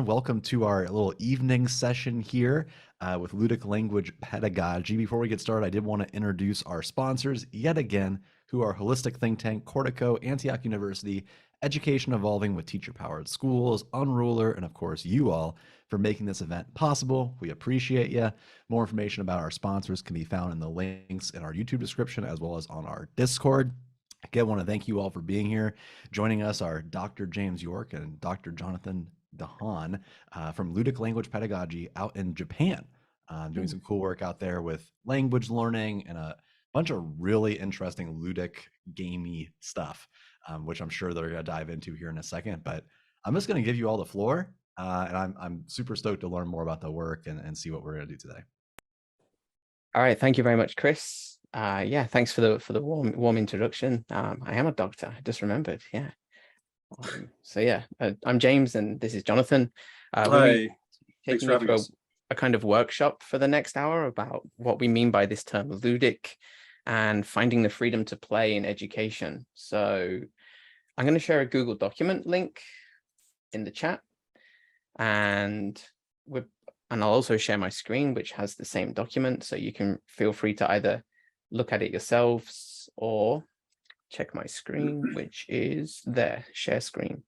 Welcome to our little evening session here with Ludic Language Pedagogy. Before we get started, I did want to introduce our sponsors yet again, who are Holistic Think Tank, Cortico, Antioch University, Education Evolving with Teacher-Powered Schools, Unruler, and of course you all for making this event possible. We appreciate you. More information about our sponsors can be found in the links in our YouTube description as well as on our Discord. Again, I want to thank you all for being here. Joining us are Dr. James York and Dr. Jonathan Dahan from Ludic Language Pedagogy out in Japan, doing some cool work out there with language learning and a bunch of really interesting ludic gamey stuff, which I'm sure they're going to dive into here in a second. But I'm just going to give you all the floor, and I'm super stoked to learn more about the work and see what we're going to do today. All right, thank you very much, Chris. Yeah, thanks for the warm introduction. I am a doctor. I just remembered. Yeah. So yeah, I'm James, and this is Jonathan. Hi. Thanks for having us. A kind of workshop for the next hour about what we mean by this term ludic and finding the freedom to play in education. So I'm going to share a Google document link in the chat, and I'll also share my screen, which has the same document. So you can feel free to either look at it yourselves or check my screen, which is there, share screen.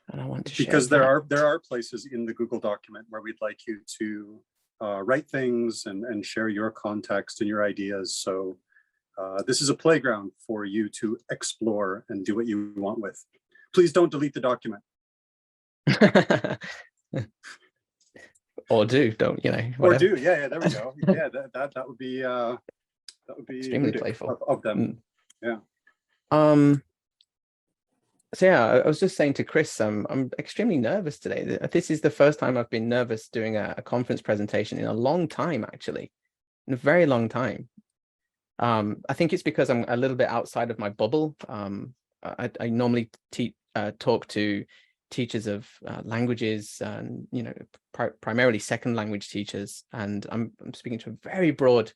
And I want to share because there are places in the Google document where we'd like you to write things and share your context and your ideas. So this is a playground for you to explore and do what you want with. Please don't delete the document. Or don't, you know, whatever. Or do, yeah, there we go. Yeah, that would be extremely playful of them. Yeah. So yeah, I was just saying to Chris, I'm extremely nervous today. This is the first time I've been nervous doing a conference presentation in a long time, actually, in a very long time. I think it's because I'm a little bit outside of my bubble. I normally talk to teachers of languages and, you know, primarily second language teachers, and I'm speaking to a very broad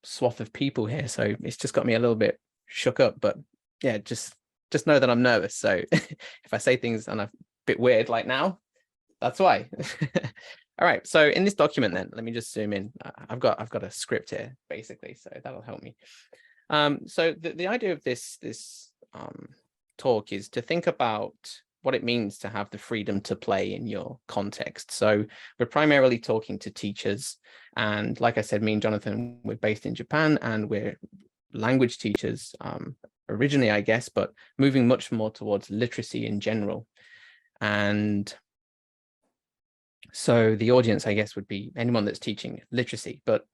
swath of people here, so it's just got me a little bit shook up. But yeah, just know that I'm nervous, so if I say things and a bit weird like now, that's why. All right, so in this document then, let me just zoom in. I've got a script here basically, so that'll help me. So the idea of this talk is to think about what it means to have the freedom to play in your context. So we're primarily talking to teachers, and like I said, me and Jonathan, we're based in Japan, and we're language teachers originally, I guess, but moving much more towards literacy in general. And so the audience, I guess, would be anyone that's teaching literacy. But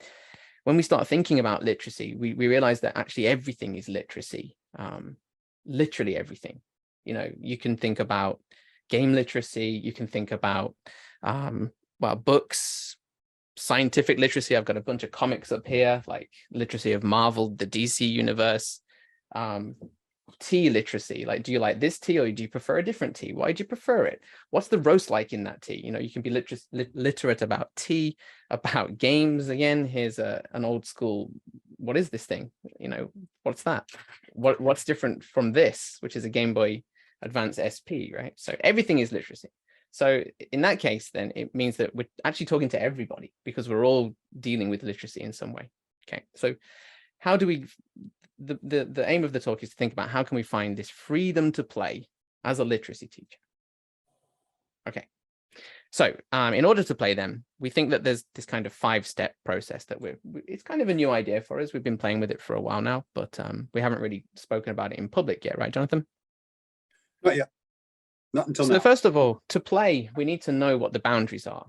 when we start thinking about literacy, we realize that actually everything is literacy, literally everything. You know, you can think about game literacy, you can think about, well, books, scientific literacy. I've got a bunch of comics up here, like literacy of Marvel, the DC universe. Tea literacy, like, do you like this tea or do you prefer a different tea? Why do you prefer it? What's the roast like in that tea? You know, you can be literate about tea, about games. Again, here's an old school, what is this thing? You know, what's that? What's different from this, which is a Game Boy Advance SP, right? So everything is literacy. So in that case, then it means that we're actually talking to everybody because we're all dealing with literacy in some way. Okay, so how do we, the aim of the talk is to think about how can we find this freedom to play as a literacy teacher. Okay, so in order to play them, we think that there's this kind of 5-step process that it's kind of a new idea for us. We've been playing with it for a while now, but we haven't really spoken about it in public yet, right, Jonathan? Not yet. Not until now. So first of all, to play, we need to know what the boundaries are.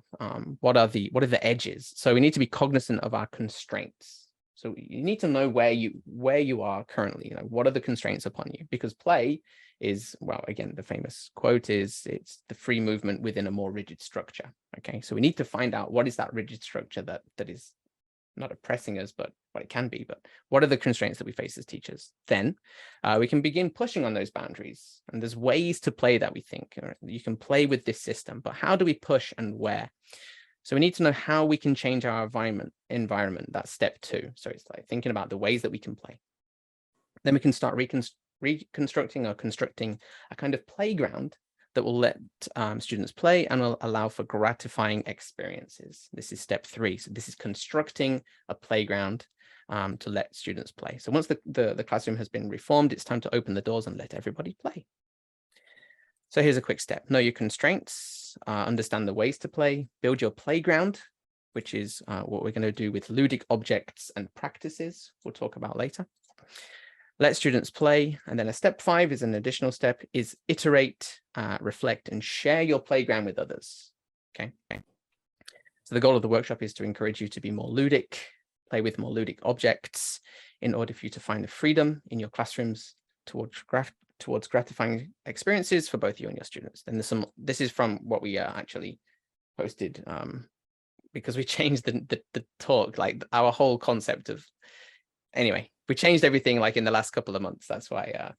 What are the edges? So we need to be cognizant of our constraints. So you need to know where you are currently. You know, what are the constraints upon you? Because play is, well, again, the famous quote is, it's the free movement within a more rigid structure. Okay, so we need to find out what is that rigid structure that is not oppressing us, but what it can be. But what are the constraints that we face as teachers? Then we can begin pushing on those boundaries. And there's ways to play that we think. You can play with this system, but how do we push and where? So we need to know how we can change our environment. That's step 2. So it's like thinking about the ways that we can play. Then we can start reconstructing or constructing a kind of playground that will let students play and will allow for gratifying experiences. This is step 3. So this is constructing a playground to let students play. So once the classroom has been reformed, it's time to open the doors and let everybody play. So here's a quick step. Know your constraints, understand the ways to play, build your playground, which is what we're going to do with ludic objects and practices we'll talk about later. Let students play. And then a step 5 is an additional step, is iterate, reflect, and share your playground with others. Okay. So the goal of the workshop is to encourage you to be more ludic, play with more ludic objects in order for you to find the freedom in your classrooms towards gratifying experiences for both you and your students. And this is from what we actually posted because we changed the talk, like our whole concept of, anyway, we changed everything like in the last couple of months. That's why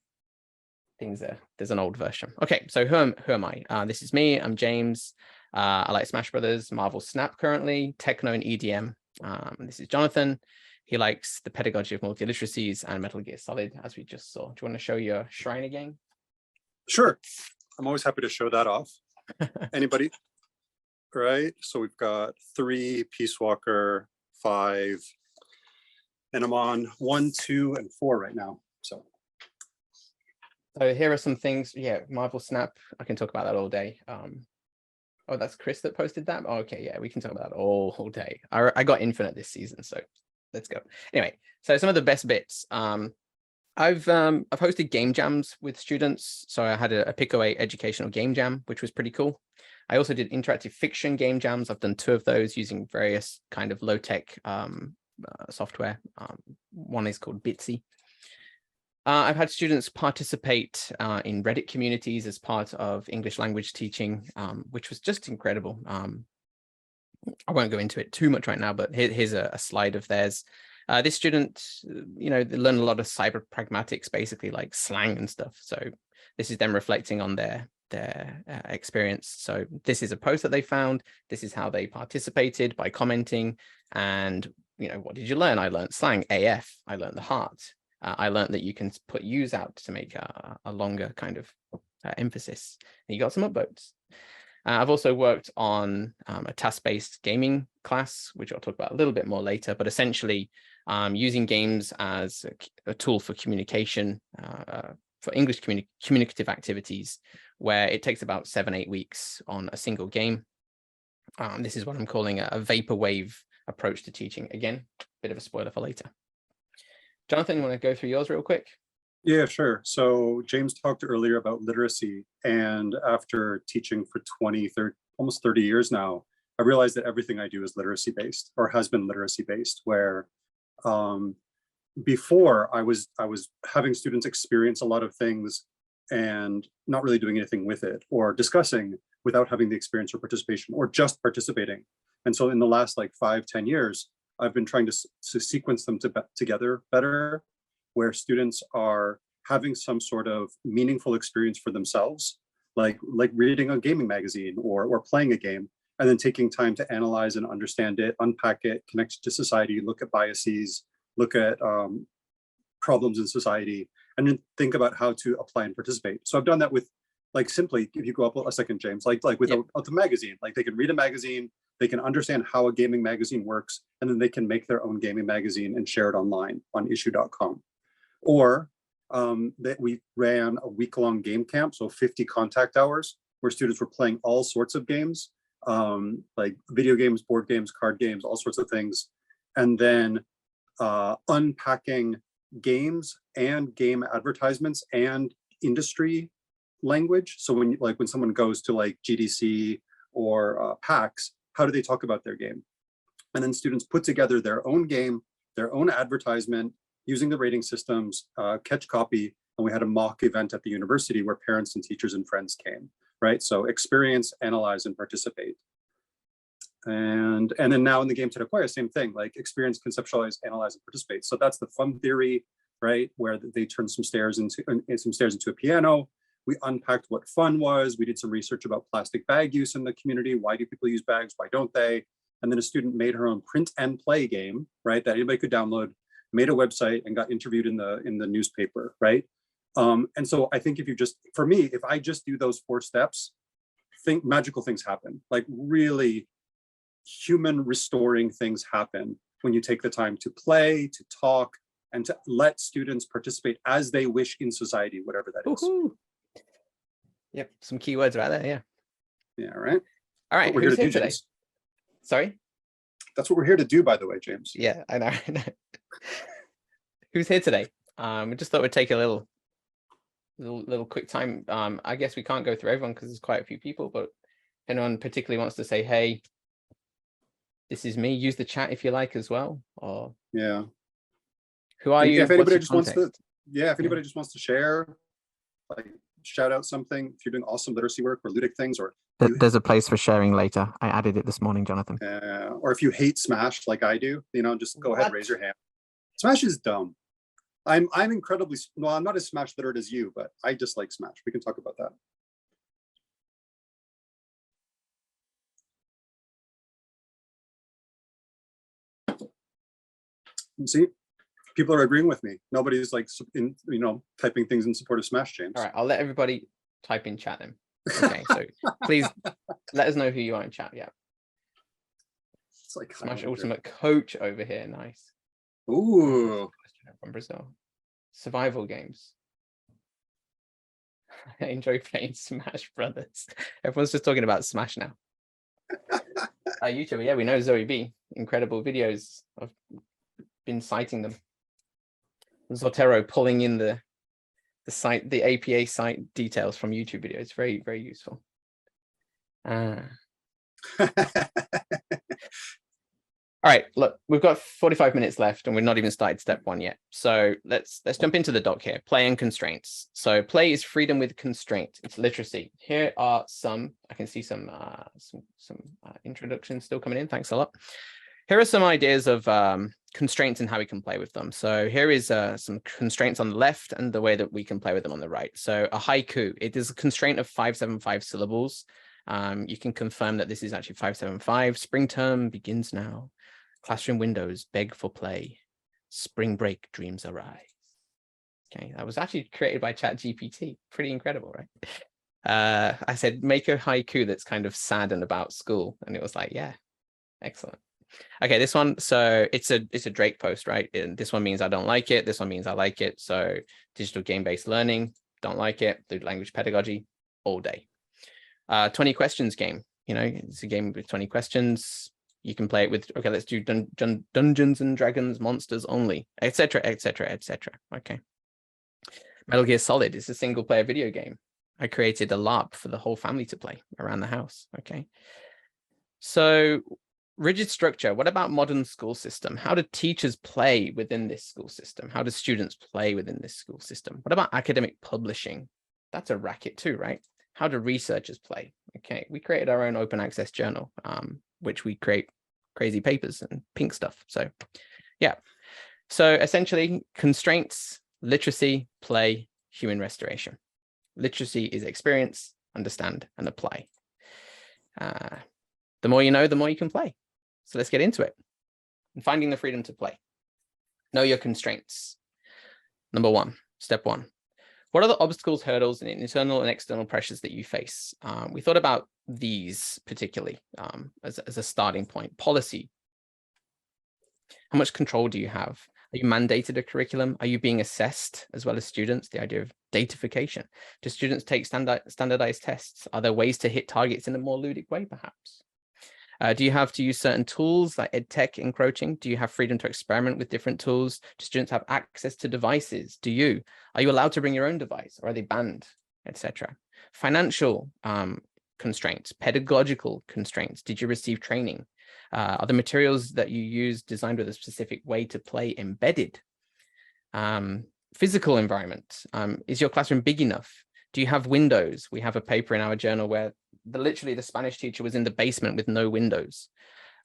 there's an old version. Okay, so who am I? This is me. I'm James. I like Smash Brothers, Marvel Snap currently, techno and EDM. This is Jonathan. He likes the pedagogy of multiliteracies and Metal Gear Solid, as we just saw. Do you want to show your shrine again? Sure. I'm always happy to show that off. Anybody? Right. So we've got 3, Peace Walker, 5, and I'm on 1, 2, and 4 right now. So here are some things. Yeah, Marvel Snap. I can talk about that all day. Oh, that's Chris that posted that. Oh, okay, yeah, we can talk about that all day. I got Infinite this season, so let's go. Anyway, so some of the best bits. I've hosted game jams with students. So I had a Pick Away educational game jam, which was pretty cool. I also did interactive fiction game jams. I've done 2 of those using various kind of low-tech software. One is called Bitsy. I've had students participate in Reddit communities as part of English language teaching, which was just incredible. I won't go into it too much right now, but here's a slide of theirs. This student, they learn a lot of cyber pragmatics, basically like slang and stuff. So this is them reflecting on their experience. So this is a post that they found. This is how they participated by commenting. And, what did you learn? I learned slang AF. I learned the heart. I learned that you can put U's out to make a longer kind of emphasis. And you got some upvotes. I've also worked on a task-based gaming class, which I'll talk about a little bit more later, but essentially using games as a tool for communication, for English communicative activities, where it takes about 7-8 weeks on a single game. This is what I'm calling a vaporwave approach to teaching. Again, bit of a spoiler for later. Jonathan, you want to go through yours real quick? yeah, sure. So James talked earlier about literacy, and after teaching for 30, almost 30 years now, I realized that everything I do is literacy based, or has been literacy based, where before I was having students experience a lot of things and not really doing anything with it, or discussing without having the experience or participation, or just participating. And so in the last like 5-10 years, I've been trying to sequence them together better, where students are having some sort of meaningful experience for themselves, like reading a gaming magazine or playing a game, and then taking time to analyze and understand it, unpack it, connect it to society, look at biases, look at problems in society, and then think about how to apply and participate. So I've done that with, like, simply, if you go up a second, James, like with a magazine, like they can read a magazine, they can understand how a gaming magazine works, and then they can make their own gaming magazine and share it online on issue.com. Or that we ran a week-long game camp, so 50 contact hours, where students were playing all sorts of games, like video games, board games, card games, all sorts of things, and then unpacking games and game advertisements and industry language. So when someone goes to like GDC or PAX, how do they talk about their game? And then students put together their own game, their own advertisement, using the rating systems, catch copy, and we had a mock event at the university where parents and teachers and friends came, right? So experience, analyze, and participate. And then now in the game to acquire, same thing, like experience, conceptualize, analyze, and participate. So that's the fun theory, right? Where they turn some stairs into a piano. We unpacked what fun was. We did some research about plastic bag use in the community. Why do people use bags? Why don't they? And then a student made her own print and play game, right? That anybody could download, made a website, and got interviewed in the newspaper, right? And so I think if you just, for me, if I just do those 4 steps, magical things happen, like really human restoring things happen when you take the time to play, to talk, and to let students participate as they wish in society, whatever that is. Yep, some keywords right there, yeah. Yeah, right. All right, who's here today? James. Sorry? That's what we're here to do, by the way, James. Yeah, I know. Who's here today? We just thought we'd take a little quick time. I guess we can't go through everyone because there's quite a few people, but if anyone particularly wants to say, hey, this is me, use the chat if you like as well. Or yeah, who are you? If anybody just wants to, if anybody just wants to share, like shout out something, if you're doing awesome literacy work or Ludic things, or there's a place for sharing later. I added it this morning, Jonathan. Or if you hate Smash like I do, just go ahead, raise your hand. Smash is dumb. I'm incredibly, well, I'm not as Smash literate as you, but I dislike Smash. We can talk about that. See, people are agreeing with me. Nobody's like typing things in support of Smash, James. All right, I'll let everybody type in chat then. Okay, so please let us know who you are in chat. Yeah. It's like Smash Ultimate Coach over here. Nice. Ooh. From Brazil. Survival games. I enjoy playing Smash Brothers. Everyone's just talking about Smash now. YouTuber, yeah, we know Zoe B. Incredible videos. I've been citing them. Zotero pulling in the site, the APA site details from YouTube videos. Very, very useful. All right, look, we've got 45 minutes left and we're not even started step 1 yet. So let's jump into the doc here. Play and constraints. So play is freedom with constraint. It's literacy. Here are I can see some introductions still coming in. Thanks a lot. Here are some ideas of constraints and how we can play with them. So here is some constraints on the left and the way that we can play with them on the right. So a haiku, it is a constraint of 575 syllables. You can confirm that this is actually 575. Spring term begins now. Classroom windows beg for play. Spring break dreams arise. Okay, that was actually created by ChatGPT. Pretty incredible, right? I said, make a haiku that's kind of sad and about school. And it was like, yeah, excellent. Okay, this one, so it's a Drake post, right? And this one means I don't like it. This one means I like it. So digital game-based learning, don't like it. Ludic Language Pedagogy, all day. 20 questions game, it's a game with 20 questions. You can play it with, okay, let's do Dungeons and Dragons, monsters only, etc., etc., etc. Okay. Metal Gear Solid is a single player video game. I created a LARP for the whole family to play around the house. Okay. So rigid structure. What about modern school system? How do teachers play within this school system? How do students play within this school system? What about academic publishing? That's a racket too, right? How do researchers play? Okay, we created our own open access journal, which we create crazy papers and pink stuff. So yeah, so essentially constraints, literacy, play, human restoration. Literacy is experience, understand, and apply. The more you know, the more you can play. So let's get into it. And finding the freedom to play. Know your constraints. Number 1, step 1. What are the obstacles, hurdles, and internal and external pressures that you face? We thought about these particularly as a starting point. Policy. How much control do you have? Are you mandated a curriculum? Are you being assessed as well as students? The idea of datification. Do students take standardized tests? Are there ways to hit targets in a more ludic way, perhaps? Do you have to use certain tools like EdTech encroaching? Do you have freedom to experiment with different tools? Do students have access to devices? Are you allowed to bring your own device, or are they banned, etc.? Financial constraints, pedagogical constraints. Did you receive training? Are the materials that you use designed with a specific way to play embedded? Physical environment. Is your classroom big enough? Do you have windows? We have a paper in our journal where literally the Spanish teacher was in the basement with no windows.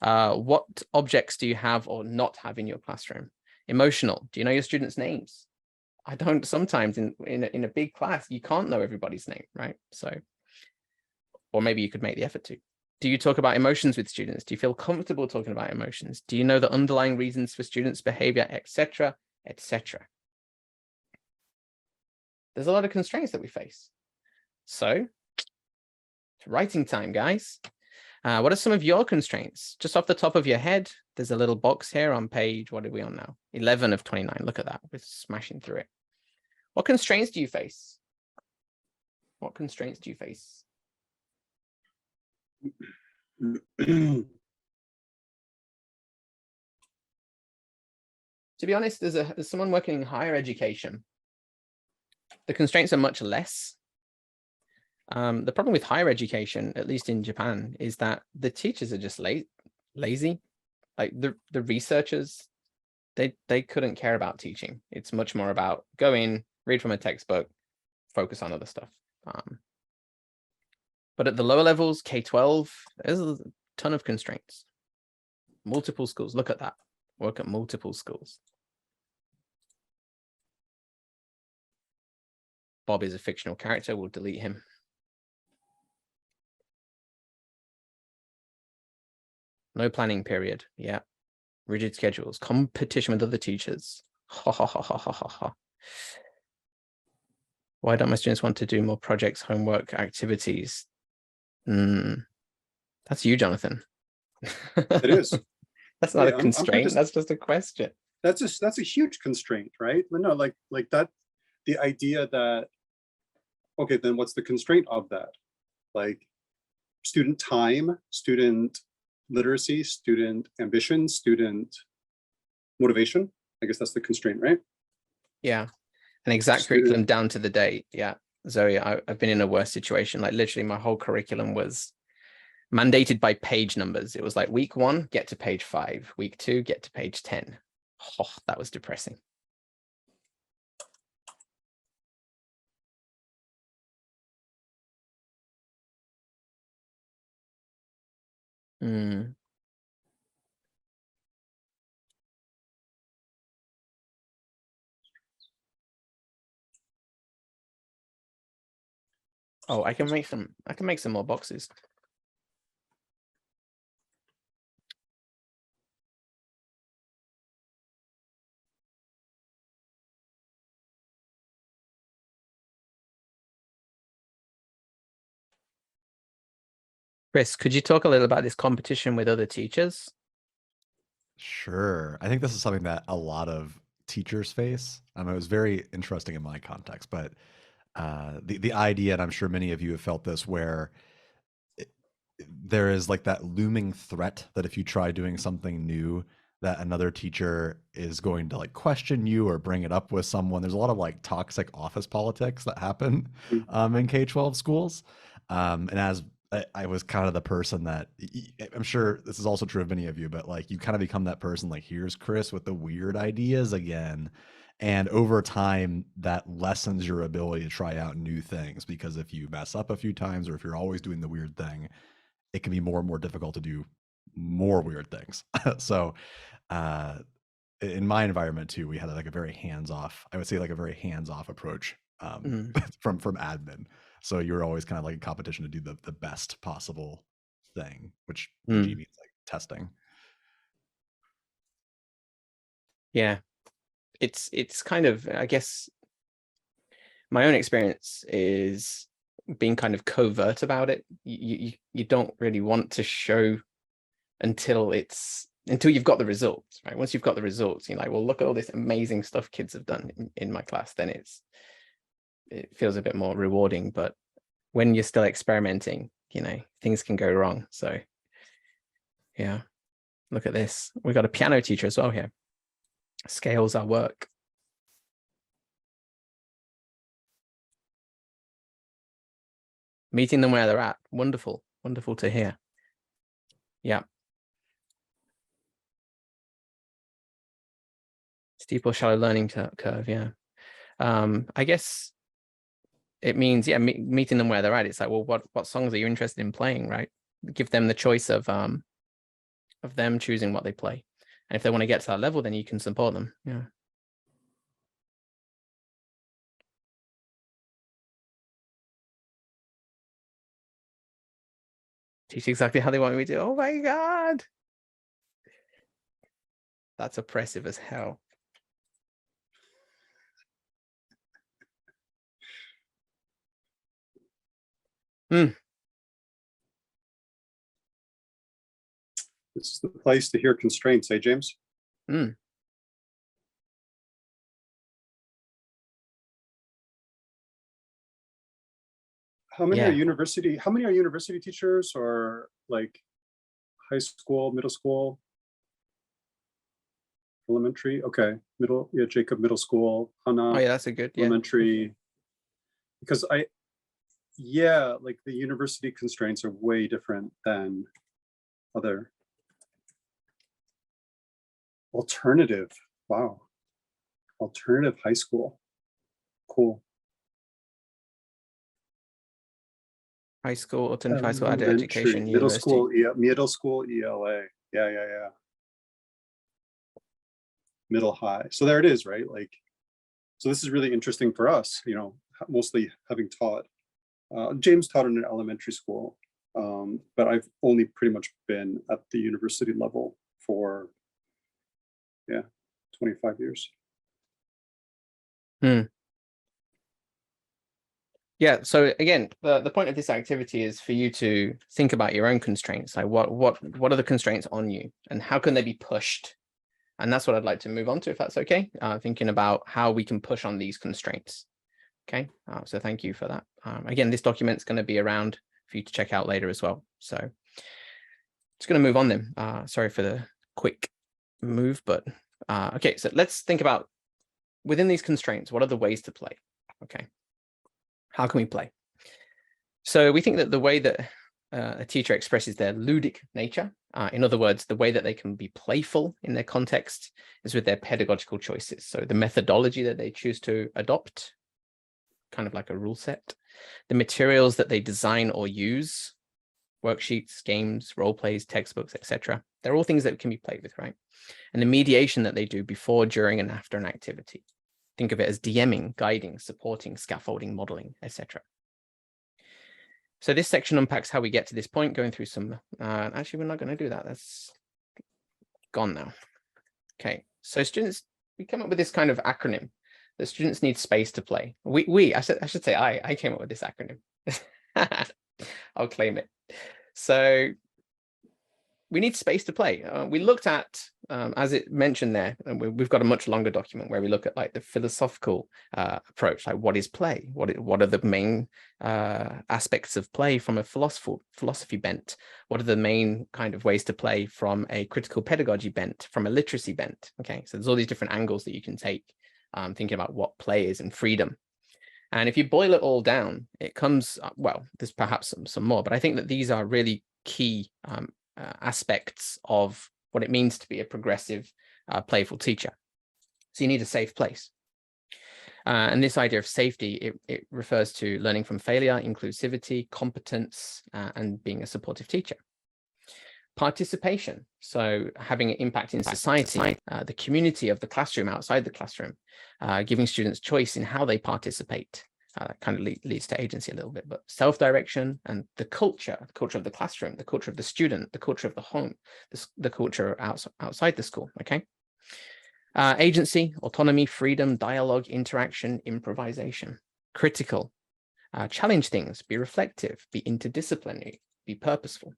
What objects do you have or not have in your classroom? Emotional. Do you know your students' names? I don't. Sometimes in a big class, you can't know everybody's name, right? So, or maybe you could make the effort to. Do you talk about emotions with students? Do you feel comfortable talking about emotions? Do you know the underlying reasons for students' behavior, etc., etc.? there's a lot of constraints that we face. So it's writing time, guys. What are some of your constraints? Just off the top of your head, there's a little box here on page, what are we on now? 11 of 29. Look at that. We're smashing through it. What constraints do you face? What constraints do you face? To be honest, there's someone working in higher education. The constraints are much less. The problem with higher education, at least in Japan, is that the teachers are just lazy. Like the researchers, they couldn't care about teaching. It's much more about go in, read from a textbook, focus on other stuff. But at the lower levels, K-12, there's a ton of constraints. Multiple schools, look at that. Work at multiple schools. Bob is a fictional character, we'll delete him. No planning period, yeah. Rigid schedules, competition with other teachers. Ha ha ha ha ha ha ha. Why don't my students want to do more projects, homework, activities? That's you, Jonathan. It is. That's not a constraint, that's just a question. That's a huge constraint, right? No, like that, the idea that, okay, then what's the constraint of that? Like student time, student literacy, student ambition, student motivation. I guess that's the constraint, right? Yeah, an exact curriculum down to the date. Yeah, Zoe, I've been in a worse situation. Like literally my whole curriculum was mandated by page numbers. It was like week 1, get to page 5. Week 2, get to page 10. Oh, that was depressing. Oh, I can make some more boxes. Chris, could you talk a little about this competition with other teachers? Sure. I think this is something that a lot of teachers face. It was very interesting in my context, but the idea, and I'm sure many of you have felt this, where there is like that looming threat that if you try doing something new, that another teacher is going to like question you or bring it up with someone. There's a lot of like toxic office politics that happen in K-12 schools. And as I was kind of the person that, I'm sure this is also true of many of you, but like you kind of become that person, like, here's Chris with the weird ideas again. And over time, that lessens your ability to try out new things, because if you mess up a few times, or if you're always doing the weird thing, it can be more and more difficult to do more weird things. So in my environment too, we had like a very hands-off, I would say like a very hands-off approach from admin. So you were always kind of like in competition to do the best possible thing, which PG means like testing. Yeah, it's kind of, I guess my own experience is being kind of covert about it. You don't really want to show until you've got the results, right? Once you've got the results, you're like, well, look at all this amazing stuff kids have done in my class, then it feels a bit more rewarding. But when you're still experimenting, things can go wrong. So yeah, look at this. We've got a piano teacher as well here. Scales our work. Meeting them where they're at. Wonderful, wonderful to hear. Yeah. Steep or shallow learning curve, yeah. I guess it means, yeah, meeting them where they're at. It's like, well, what songs are you interested in playing, right? Give them the choice of them choosing what they play. And if they want to get to that level, then you can support them. Yeah. Teach exactly how they want me to. Oh my God. That's oppressive as hell. Mm. This is the place to hear constraints, James? Mm. How many Yeah. are university teachers, or like high school, middle school, elementary? Okay, middle, yeah, Jacob, middle school, Hannah, Oh yeah, that's a good, yeah. elementary. Because yeah, like the university constraints are way different than other. Alternative, wow. Alternative high school, cool. High school, alternative high school, adult education, middle university. school, yeah, middle school, ELA, yeah. Middle high, so there it is, right? Like, so this is really interesting for us, you know, mostly having taught. James taught in an elementary school, but I've only pretty much been at the university level for, yeah, 25 years. Yeah, so again, the point of this activity is for you to think about your own constraints. Like what are the constraints on you and how can they be pushed? And that's what I'd like to move on to, if that's okay. Thinking about how we can push on these constraints. Okay, so thank you for that. Again, this document's going to be around for you to check out later as well. So just going to move on then. Sorry for the quick move, but okay, so let's think about within these constraints, what are the ways to play? Okay. How can we play? So we think that the way that a teacher expresses their ludic nature, in other words, the way that they can be playful in their context, is with their pedagogical choices. So the methodology that they choose to adopt, kind of like a rule set, the materials that they design or use, worksheets, games, role plays, textbooks, etc. They're all things that can be played with, right? And the mediation that they do before, during, and after an activity. Think of it as DMing, guiding, supporting, scaffolding, modeling, etc. So this section unpacks how we get to this point, going through some, actually, we're not going to do that. That's gone now. Okay, so students, we come up with this kind of acronym. The students need space to play. I should say I came up with this acronym. I'll claim it. So we need space to play. We looked at, as it mentioned there, and we've got a much longer document where we look at like the philosophical approach, like what is play? What are the main aspects of play from a philosophy bent? What are the main kind of ways to play from a critical pedagogy bent, from a literacy bent? Okay, so there's all these different angles that you can take, thinking about what play is and freedom. And if you boil it all down, it comes, well, there's perhaps some more, but I think that these are really key aspects of what it means to be a progressive, playful teacher. So you need a safe place. And this idea of safety, it refers to learning from failure, inclusivity, competence, and being a supportive teacher. Participation, so having an impact in society, the community of the classroom, outside the classroom, giving students choice in how they participate. That kind of leads to agency a little bit, but self-direction and the culture of the classroom, the culture of the student, the culture of the home, the culture outside the school, okay? Agency, autonomy, freedom, dialogue, interaction, improvisation. Critical, challenge things, be reflective, be interdisciplinary, be purposeful.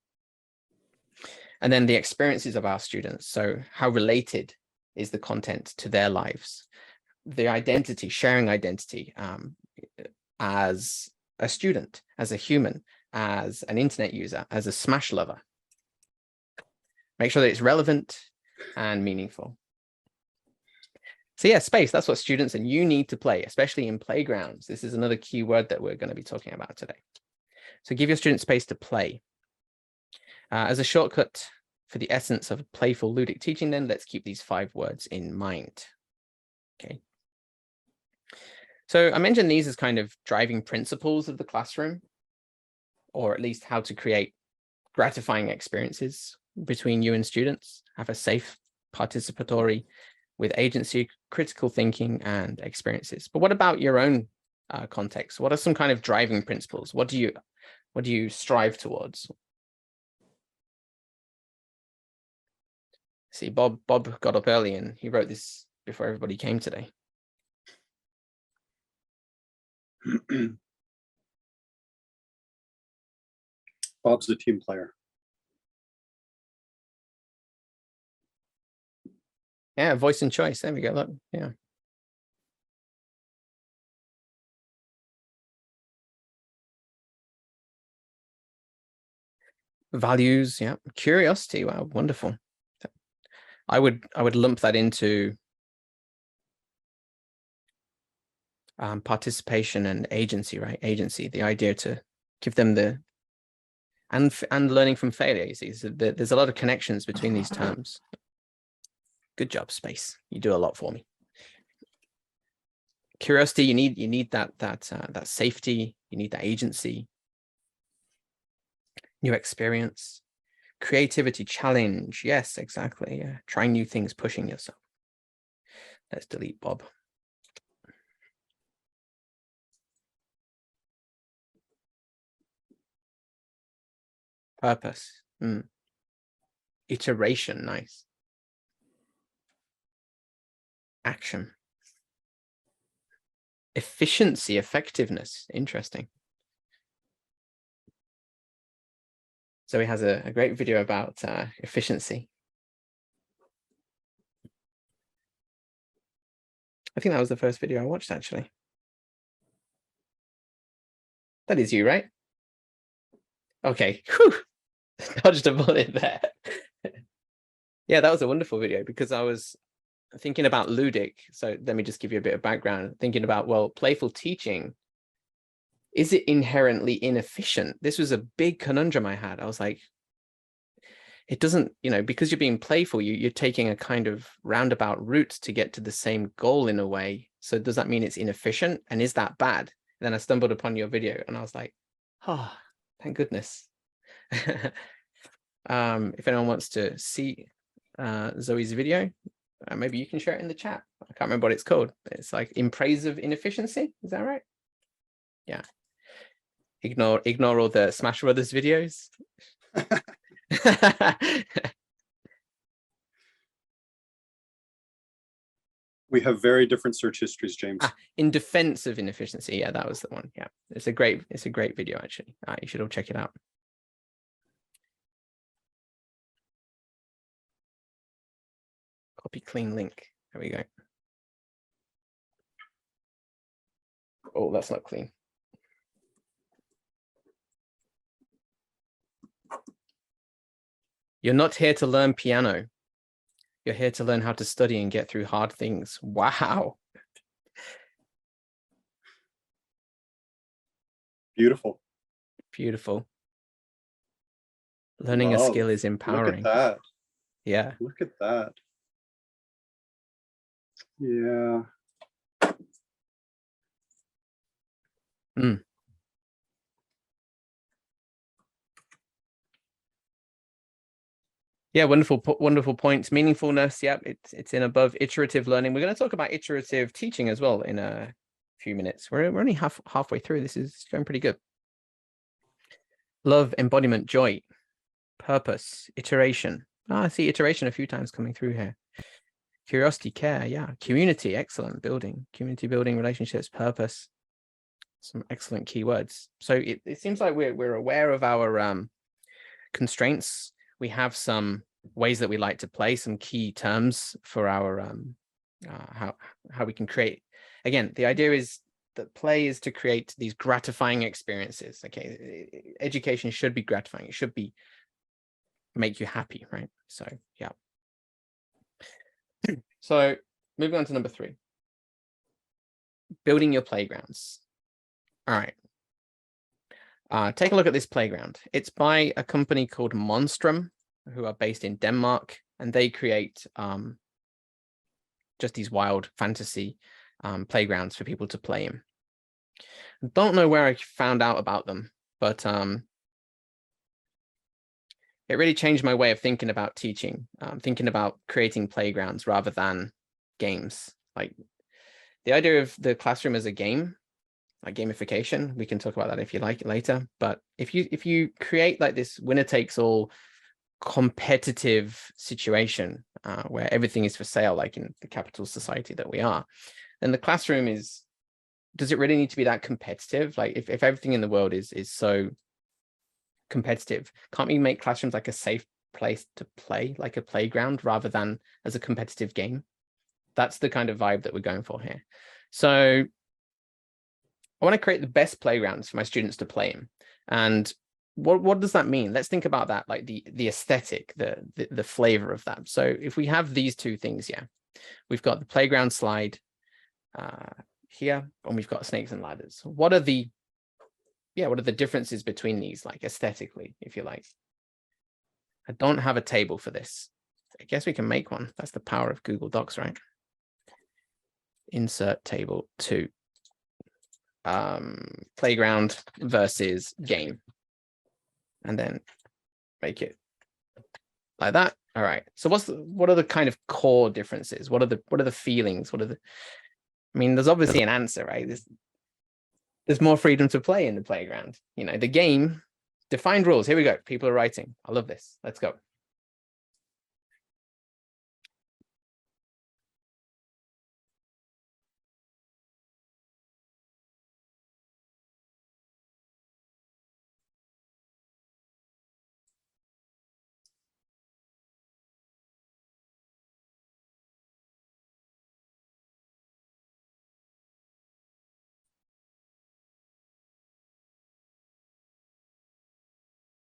And then the experiences of our students. So how related is the content to their lives? The identity, sharing identity as a student, as a human, as an internet user, as a Smash lover. Make sure that it's relevant and meaningful. So yeah, space, that's what students and you need to play, especially in playgrounds. This is another key word that we're going to be talking about today. So give your students space to play. As a shortcut for the essence of playful ludic teaching, then let's keep these 5 words in mind. Okay. So I mentioned these as kind of driving principles of the classroom, or at least how to create gratifying experiences between you and students, have a safe, participatory, with agency, critical thinking, and experiences. But what about your own context? What are some kind of driving principles? What do you strive towards? See, Bob got up early and he wrote this before everybody came today. Bob's the team player. Yeah, voice and choice. There we go. Look, yeah. Values, yeah. Curiosity, wow, wonderful. I would lump that into participation and agency, right? Agency, the idea to give them the and learning from failure. You see, so there's a lot of connections between these terms. Good job, Space. You do a lot for me. Curiosity, you need that safety. You need that agency. New experience. Creativity, challenge. Yes, exactly. Yeah, trying new things, pushing yourself. Let's delete Bob. Purpose. Iteration, nice. Action. Efficiency, effectiveness, interesting. So he has a great video about efficiency. I think that was the first video I watched, actually. That is you, right? Okay. Whew. Dodged a bullet there. Yeah, that was a wonderful video because I was thinking about Ludic. So let me just give you a bit of background. Thinking about, well, playful teaching, is it inherently inefficient? This was a big conundrum I had. I was like, it doesn't, because you're being playful, you're taking a kind of roundabout route to get to the same goal in a way. So does that mean it's inefficient? And is that bad? And then I stumbled upon your video and I was like, oh, thank goodness. If anyone wants to see Zoe's video, maybe you can share it in the chat. I can't remember what it's called. It's like in praise of inefficiency. Is that right? Yeah. Ignore all the Smash Brothers videos. We have very different search histories, James. In defense of inefficiency. Yeah, that was the one. Yeah, it's a great video, actually. You should all check it out. Copy clean link. There we go. Oh, that's not clean. You're not here to learn piano. You're here to learn how to study and get through hard things. Wow. Beautiful. Beautiful. Learning a skill is empowering. Look at that. Yeah. Look at that. Yeah. Yeah, wonderful points. Meaningfulness, yeah, it's in above iterative learning. We're going to talk about iterative teaching as well in a few minutes. We're only halfway through. This is going pretty good. Love, embodiment, joy, purpose, iteration. I see iteration a few times coming through here. Curiosity, care, yeah. Community, excellent. Building, community building, relationships, purpose. Some excellent keywords. So it seems like we're aware of our constraints. We have some ways that we like to play, some key terms for our how we can create. Again, the idea is that play is to create these gratifying experiences. Okay, education should be gratifying. It should be make you happy, right? So yeah. So moving on to number 3, building your playgrounds. All right. Take a look at this playground. It's by a company called Monstrum, who are based in Denmark, and they create just these wild fantasy playgrounds for people to play in. Don't know where I found out about them, but it really changed my way of thinking about teaching, thinking about creating playgrounds rather than games. Like the idea of the classroom as a game, like gamification, we can talk about that if you like it later. But if you create like this winner takes all competitive situation where everything is for sale, like in the capital society that we are, then the classroom does it really need to be that competitive? Like if everything in the world is so competitive? Can't we make classrooms like a safe place to play, like a playground, rather than as a competitive game? That's the kind of vibe that we're going for here. So I want to create the best playgrounds for my students to play in. And what does that mean? Let's think about that, like the aesthetic, the flavor of that. So if we have these two things, yeah, we've got the playground slide here, and we've got snakes and ladders. What are the differences between these, like aesthetically, if you like? I don't have a table for this. I guess we can make one. That's the power of Google Docs, right? Insert table 2. Playground versus game. And then make it like that. All right. So what are the kind of core differences? What are the feelings? I mean, there's obviously an answer, right? There's more freedom to play in the playground. You know, the game, defined rules. Here we go. People are writing. I love this. Let's go.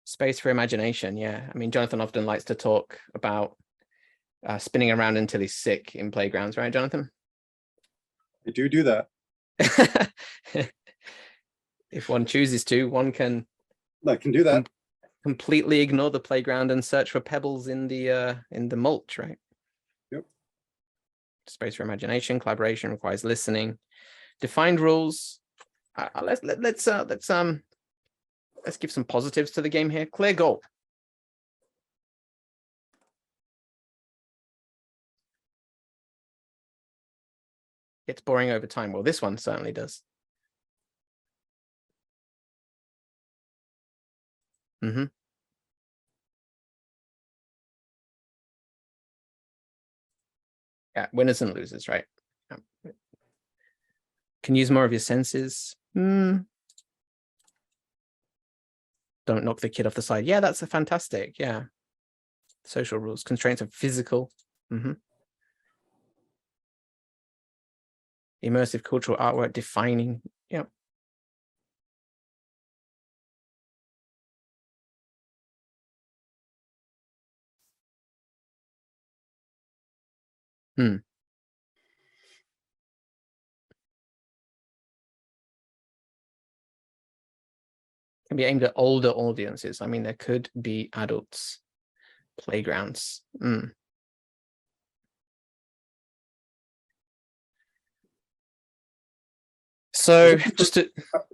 Space for imagination. Yeah. I mean, Jonathan often likes to talk about spinning around until he's sick in playgrounds, right, Jonathan? I do that. If one chooses to, one can. I can do that. Completely ignore the playground and search for pebbles in the mulch, right? Yep. Space for imagination. Collaboration requires listening. Defined rules. Let's give some positives to the game here. Clear goal. It's boring over time. Well, this one certainly does. Mm-hmm. Yeah, winners and losers, right? Can use more of your senses. Don't knock the kid off the side. Yeah, that's a fantastic. Yeah. Social rules, constraints of physical. Immersive cultural artwork, defining. Yeah. Can be aimed at older audiences. I mean, there could be adults, playgrounds. So just to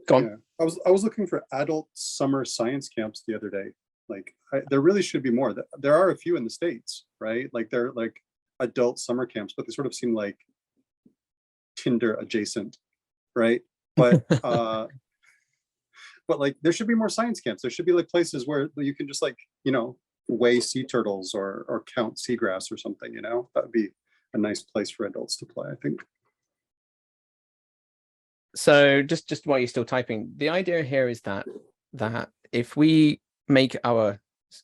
go on. Yeah. I was looking for adult summer science camps the other day. Like there really should be more. There are a few in the States, right? Like they're like adult summer camps, but they sort of seem like Tinder adjacent, right? But but like there should be more science camps. There should be like places where you can just like, you know, weigh sea turtles or count seagrass or something, you know. That would be a nice place for adults to play, I think. So just while you're still typing, the idea here is that if we make our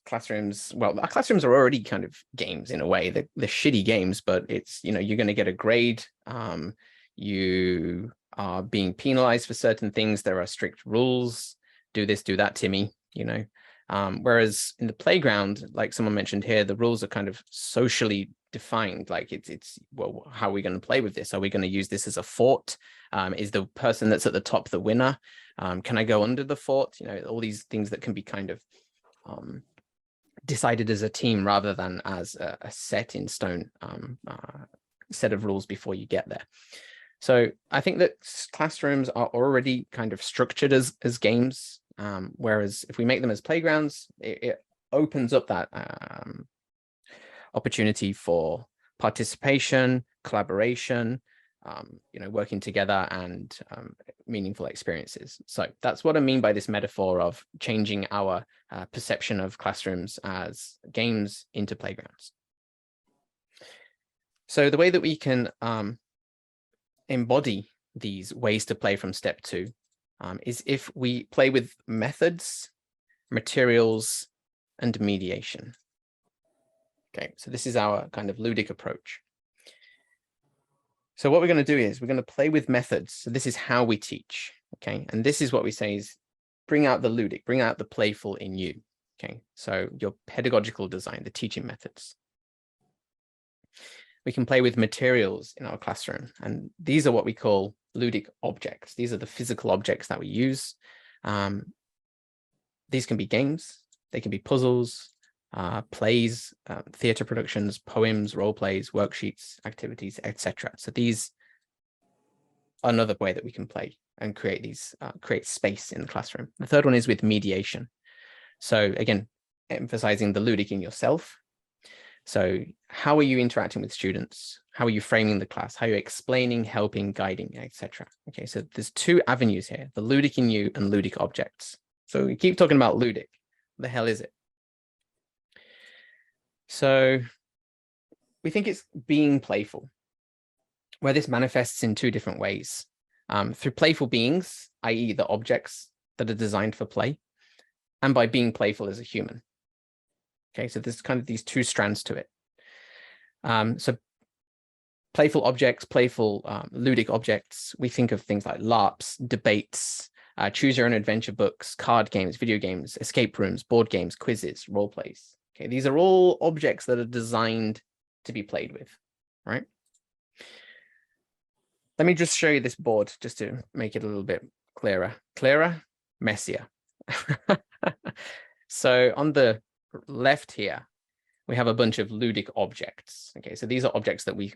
classrooms, well, our classrooms are already kind of games in a way. They're shitty games, but it's, you know, you're going to get a grade. You are being penalized for certain things. There are strict rules. Do this, do that, Timmy, you know. Whereas in the playground, like someone mentioned here, the rules are kind of socially defined. Like it's well, how are we going to play with this? Are we going to use this as a fort? Is the person that's at the top the winner? Can I go under the fort? You know, all these things that can be kind of decided as a team rather than as a set in stone set of rules before you get there. So I think that classrooms are already kind of structured as games, whereas if we make them as playgrounds, it opens up that opportunity for participation, collaboration, you know, working together and meaningful experiences. So that's what I mean by this metaphor of changing our perception of classrooms as games into playgrounds. So the way that we can embody these ways to play from step 2 is if we play with methods materials, and mediation. Okay, so this is our kind of ludic approach. So what we're going to do is we're going to play with methods. So this is how we teach. Okay, and this is what we say is bring out the ludic, bring out the playful in you. Okay, so your pedagogical design, the teaching methods. We can play with materials in our classroom, and these are what we call ludic objects. These are the physical objects that we use. These can be games, they can be puzzles, plays, theatre productions, poems, role plays, worksheets, activities, etc. So these are another way that we can play and create these, create space in the classroom. The third one is with mediation. So again, emphasizing the ludic in yourself. So how are you interacting with students? How are you framing the class? How are you explaining, helping, guiding, etc.? Okay, so there's two avenues here, the ludic in you and ludic objects. So we keep talking about ludic. What the hell is it? So we think it's being playful, where this manifests in two different ways. Through playful beings, i.e. the objects that are designed for play, and by being playful as a human. Okay, so there's kind of these two strands to it. So playful objects, playful ludic objects, we think of things like LARPs, debates, choose your own adventure books, card games, video games, escape rooms, board games, quizzes, role plays. Okay, these are all objects that are designed to be played with, right? Let me just show you this board just to make it a little bit clearer. Clearer, messier. So on the left here, we have a bunch of ludic objects. Okay, so these are objects that we,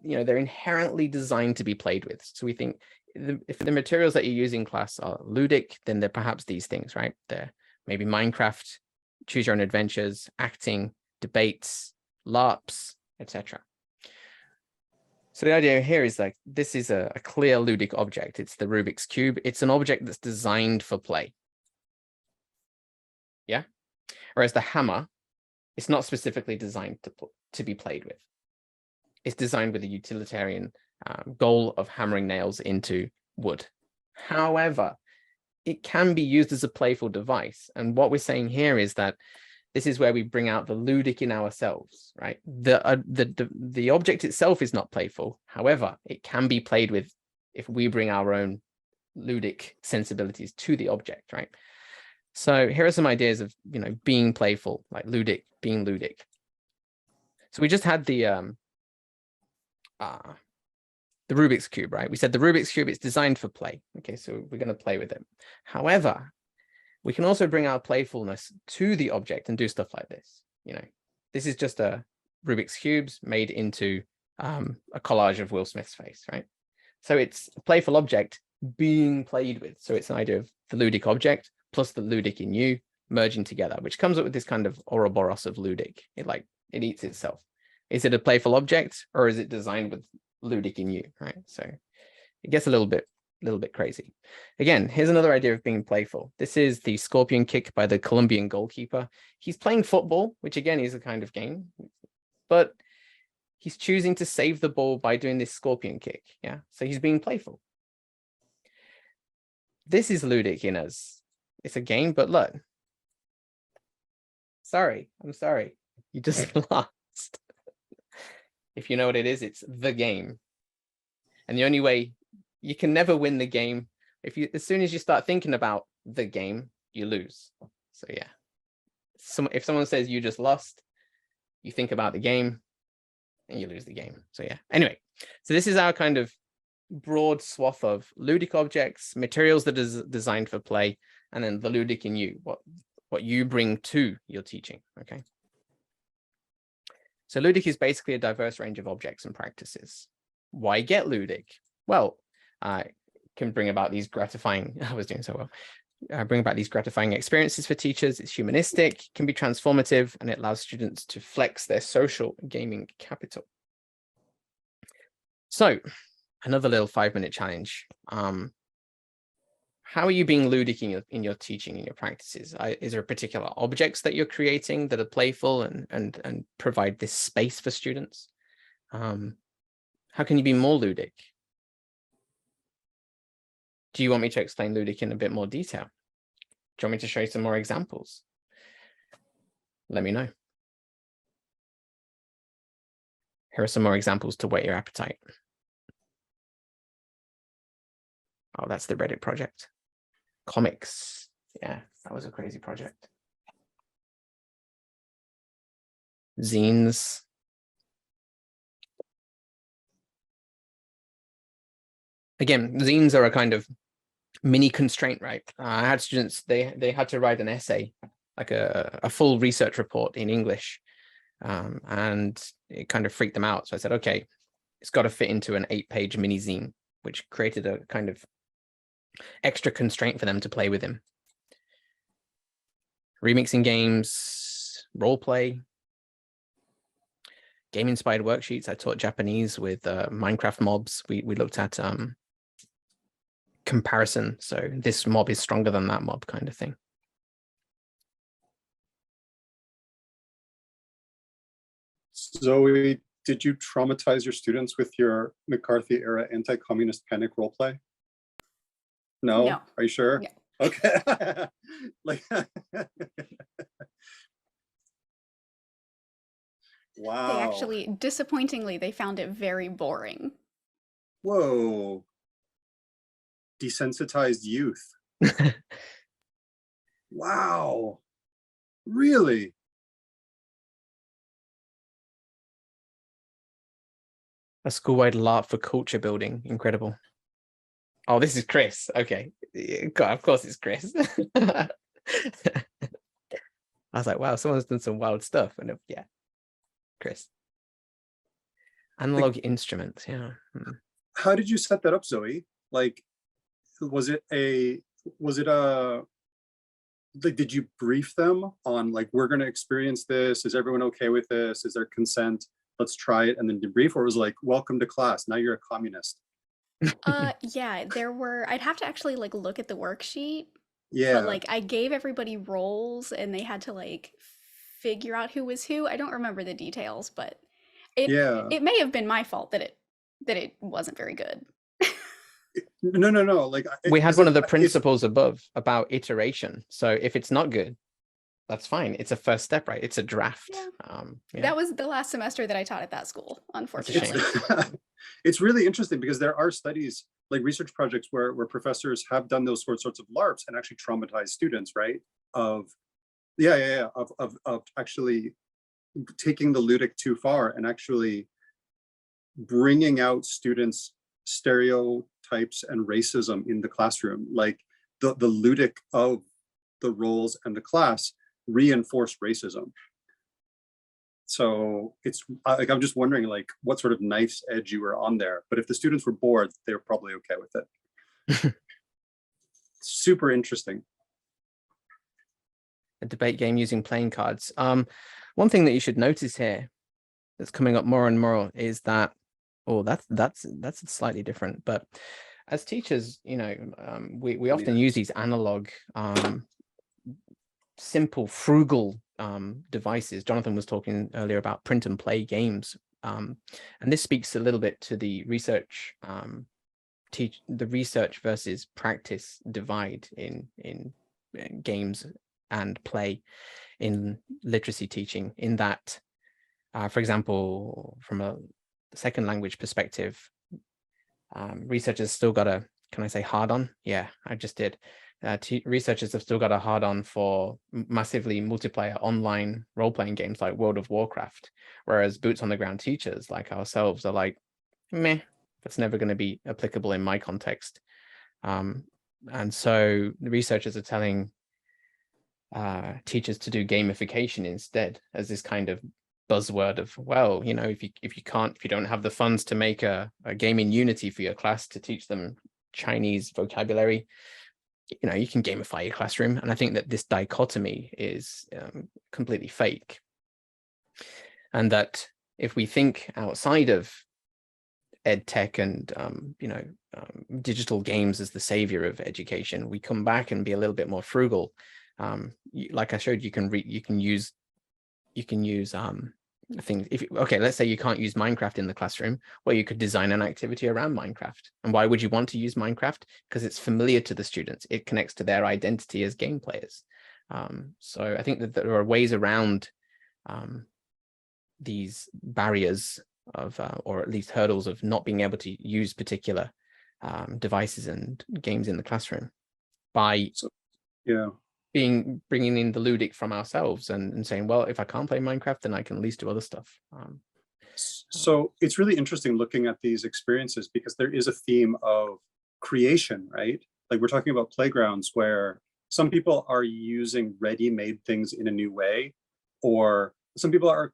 they're inherently designed to be played with. So we think if the materials that you use in class are ludic, then they're perhaps these things, right? They're maybe Minecraft, choose your own adventures, acting, debates, LARPs, etc. So the idea here is like, this is a clear ludic object. It's the Rubik's Cube. It's an object that's designed for play. Yeah. Whereas the hammer, it's not specifically designed to be played with. It's designed with a utilitarian goal of hammering nails into wood. However, it can be used as a playful device. And what we're saying here is that this is where we bring out the ludic in ourselves, right? The object itself is not playful. However, it can be played with if we bring our own ludic sensibilities to the object, right? So here are some ideas of, being playful, like ludic, being ludic. So we just had the Rubik's Cube, right? We said the Rubik's Cube is designed for play. Okay, so we're going to play with it. However, we can also bring our playfulness to the object and do stuff like this. This is just a Rubik's Cubes made into a collage of Will Smith's face, right? So it's a playful object being played with. So it's an idea of the ludic object plus the ludic in you merging together, which comes up with this kind of Ouroboros of ludic. It eats itself. Is it a playful object or is it designed with ludic in you, right? So it gets a little bit crazy. Again, here's another idea of being playful. This is the scorpion kick by the Colombian goalkeeper. He's playing football, which again is a kind of game, but he's choosing to save the ball by doing this scorpion kick. Yeah, so he's being playful. This is ludic in us. It's a game, but look. I'm sorry. You just lost. If you know what it is, it's the game. And the only way you can never win the game, as soon as you start thinking about the game, you lose. So yeah, if someone says you just lost, you think about the game and you lose the game. So yeah, anyway, so this is our kind of broad swath of ludic objects, materials that is designed for play, and then the ludic in you, what you bring to your teaching, okay? So ludic is basically a diverse range of objects and practices. Why get ludic? Well, can bring about these gratifying, I was doing so well, bring about these gratifying experiences for teachers. It's humanistic, can be transformative, and it allows students to flex their social gaming capital. So another little 5-minute challenge. How are you being ludic in your teaching, in your practices? Is there particular objects that you're creating that are playful and provide this space for students? How can you be more ludic? Do you want me to explain ludic in a bit more detail? Do you want me to show you some more examples? Let me know. Here are some more examples to whet your appetite. Oh, that's the Reddit project. Comics. Yeah, that was a crazy project. Zines. Again, zines are a kind of mini constraint, right? I had students, they had to write an essay, like a full research report in English, and it kind of freaked them out. So I said, okay, it's got to fit into an 8-page mini zine, which created a kind of extra constraint for them to play with him. Remixing games, role play, game-inspired worksheets. I taught Japanese with Minecraft mobs. We looked at comparison. So this mob is stronger than that mob kind of thing. Zoe, did you traumatize your students with your McCarthy era anti-communist panic roleplay? No? No. Are you sure? No. Okay. Like, wow. They actually, disappointingly, they found it very boring. Whoa. Desensitized youth. Wow. Really? A school-wide LARP for culture building. Incredible. Oh, this is Chris. Okay. God, of course it's Chris. I was like, wow, someone's done some wild stuff. And yeah, Chris. Analog instruments, yeah. How did you set that up, Zoe? Like, like, did you brief them on like, we're going to experience this? Is everyone okay with this? Is there consent? Let's try it and then debrief, or was it like, welcome to class, now you're a communist? Yeah, I'd have to actually like look at the worksheet, Yeah. but like I gave everybody roles and they had to like figure out who was who. I don't remember the details, but it may have been my fault that it wasn't very good. No. Like, we had one of the principles above about iteration. So if it's not good, that's fine. It's a first step, right? It's a draft. Yeah. Yeah. That was the last semester that I taught at that school, unfortunately. It's really interesting because there are studies, like research projects where professors have done those sorts of LARPs and actually traumatized students, right? Of actually taking the ludic too far and actually bringing out students' stereotypes and racism in the classroom. Like the ludic of the roles and the class reinforce racism. So it's like, I'm just wondering like what sort of knife's edge you were on there, but if the students were bored, they were probably okay with it. Super interesting. A debate game using playing cards. One thing that you should notice here that's coming up more and more is that, oh, that's slightly different, but as teachers, you know, we often use these analog simple, frugal devices. Jonathan was talking earlier about print and play games, and this speaks a little bit to the research, the research versus practice divide in games and play in literacy teaching. In that, for example, from a second language perspective, researchers still got a, can I say hard on? Yeah, I just did. Researchers have still got a hard on for massively multiplayer online role-playing games like World of Warcraft, whereas boots on the ground teachers like ourselves are like, meh, that's never going to be applicable in my context. And so the researchers are telling teachers to do gamification instead, as this kind of buzzword of, well, you know, if you don't have the funds to make a game in Unity for your class to teach them Chinese vocabulary, you know, you can gamify your classroom. And I think that this dichotomy is completely fake. And that if we think outside of ed tech and, you know, digital games as the savior of education, we come back and be a little bit more frugal. Like I showed, you can use things. Okay, let's say you can't use Minecraft in the classroom, well, you could design an activity around Minecraft. And why would you want to use Minecraft? Because it's familiar to the students. It connects to their identity as game players. So I think that there are ways around these barriers of, or at least hurdles of not being able to use particular devices and games in the classroom by bringing in the ludic from ourselves and saying, well, if I can't play Minecraft, then I can at least do other stuff. So it's really interesting looking at these experiences because there is a theme of creation, right? Like we're talking about playgrounds where some people are using ready-made things in a new way, or some people are,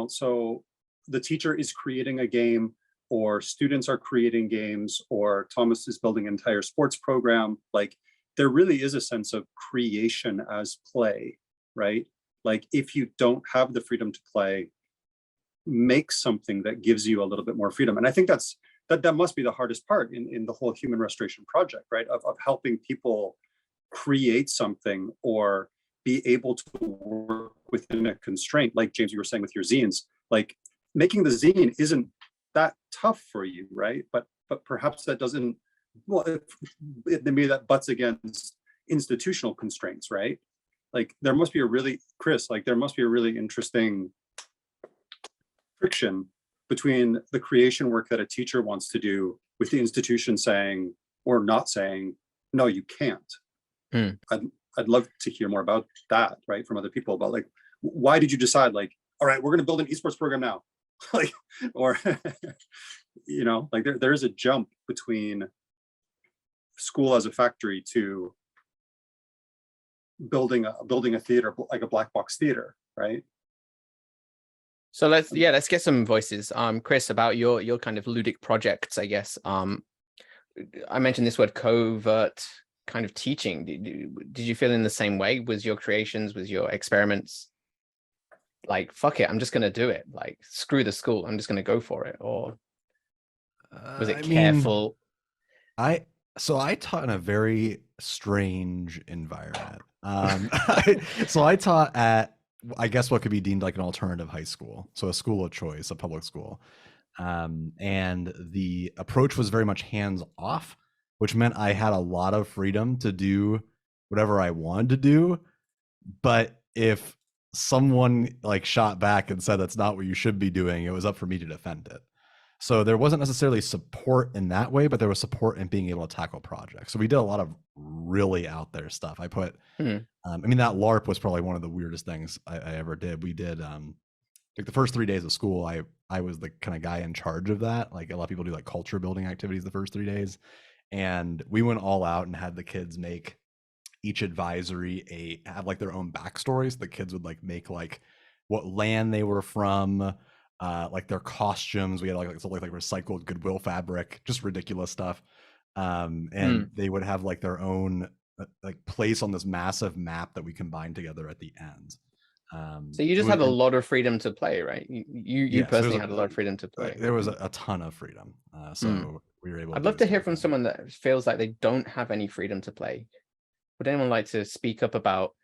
so the teacher is creating a game, or students are creating games, or Thomas is building an entire sports program. Like there really is a sense of creation as play, right? Like if you don't have the freedom to play, make something that gives you a little bit more freedom. And I think that must be the hardest part in the whole human restoration project, right? Of helping people create something or be able to work within a constraint. Like James, you were saying with your zines, like making the zine isn't that tough for you, right? But perhaps that doesn't, well, maybe that butts against institutional constraints, right? Like there must be a really, Chris, like there must be a really interesting friction between the creation work that a teacher wants to do with the institution saying or not saying, no, you can't. I'd love to hear more about that, right, from other people about like, why did you decide like, all right, we're going to build an esports program now, like, or like there is a jump between school as a factory to building a theater, like a black box theater, right? So let's get some voices. Chris, about your kind of ludic projects, I guess. I mentioned this word covert kind of teaching. Did you feel in the same way? Was your creations, was your experiments like, fuck it, I'm just gonna do it, like screw the school, I'm just gonna go for it? Or was it careful? So I taught in a very strange environment. So I taught at, I guess, what could be deemed like an alternative high school. So a school of choice, a public school. And the approach was very much hands off, which meant I had a lot of freedom to do whatever I wanted to do. But if someone like shot back and said that's not what you should be doing, it was up for me to defend it. So there wasn't necessarily support in that way, but there was support in being able to tackle projects. So we did a lot of really out there stuff. I put, I mean, that LARP was probably one of the weirdest things I ever did. We did, like the first 3 days of school, I was the kind of guy in charge of that. Like a lot of people do like culture building activities the first 3 days. And we went all out and had the kids make each advisory have like their own backstories. The kids would like make like what land they were from, like their costumes. We had like recycled Goodwill fabric, just ridiculous stuff. And they would have like their own like place on this massive map that we combined together at the end. So you just had a lot of freedom to play, right? You personally had a lot of freedom to play. There was a ton of freedom. So we were able to. I'd love to hear from someone that feels like they don't have any freedom to play. Would anyone like to speak up about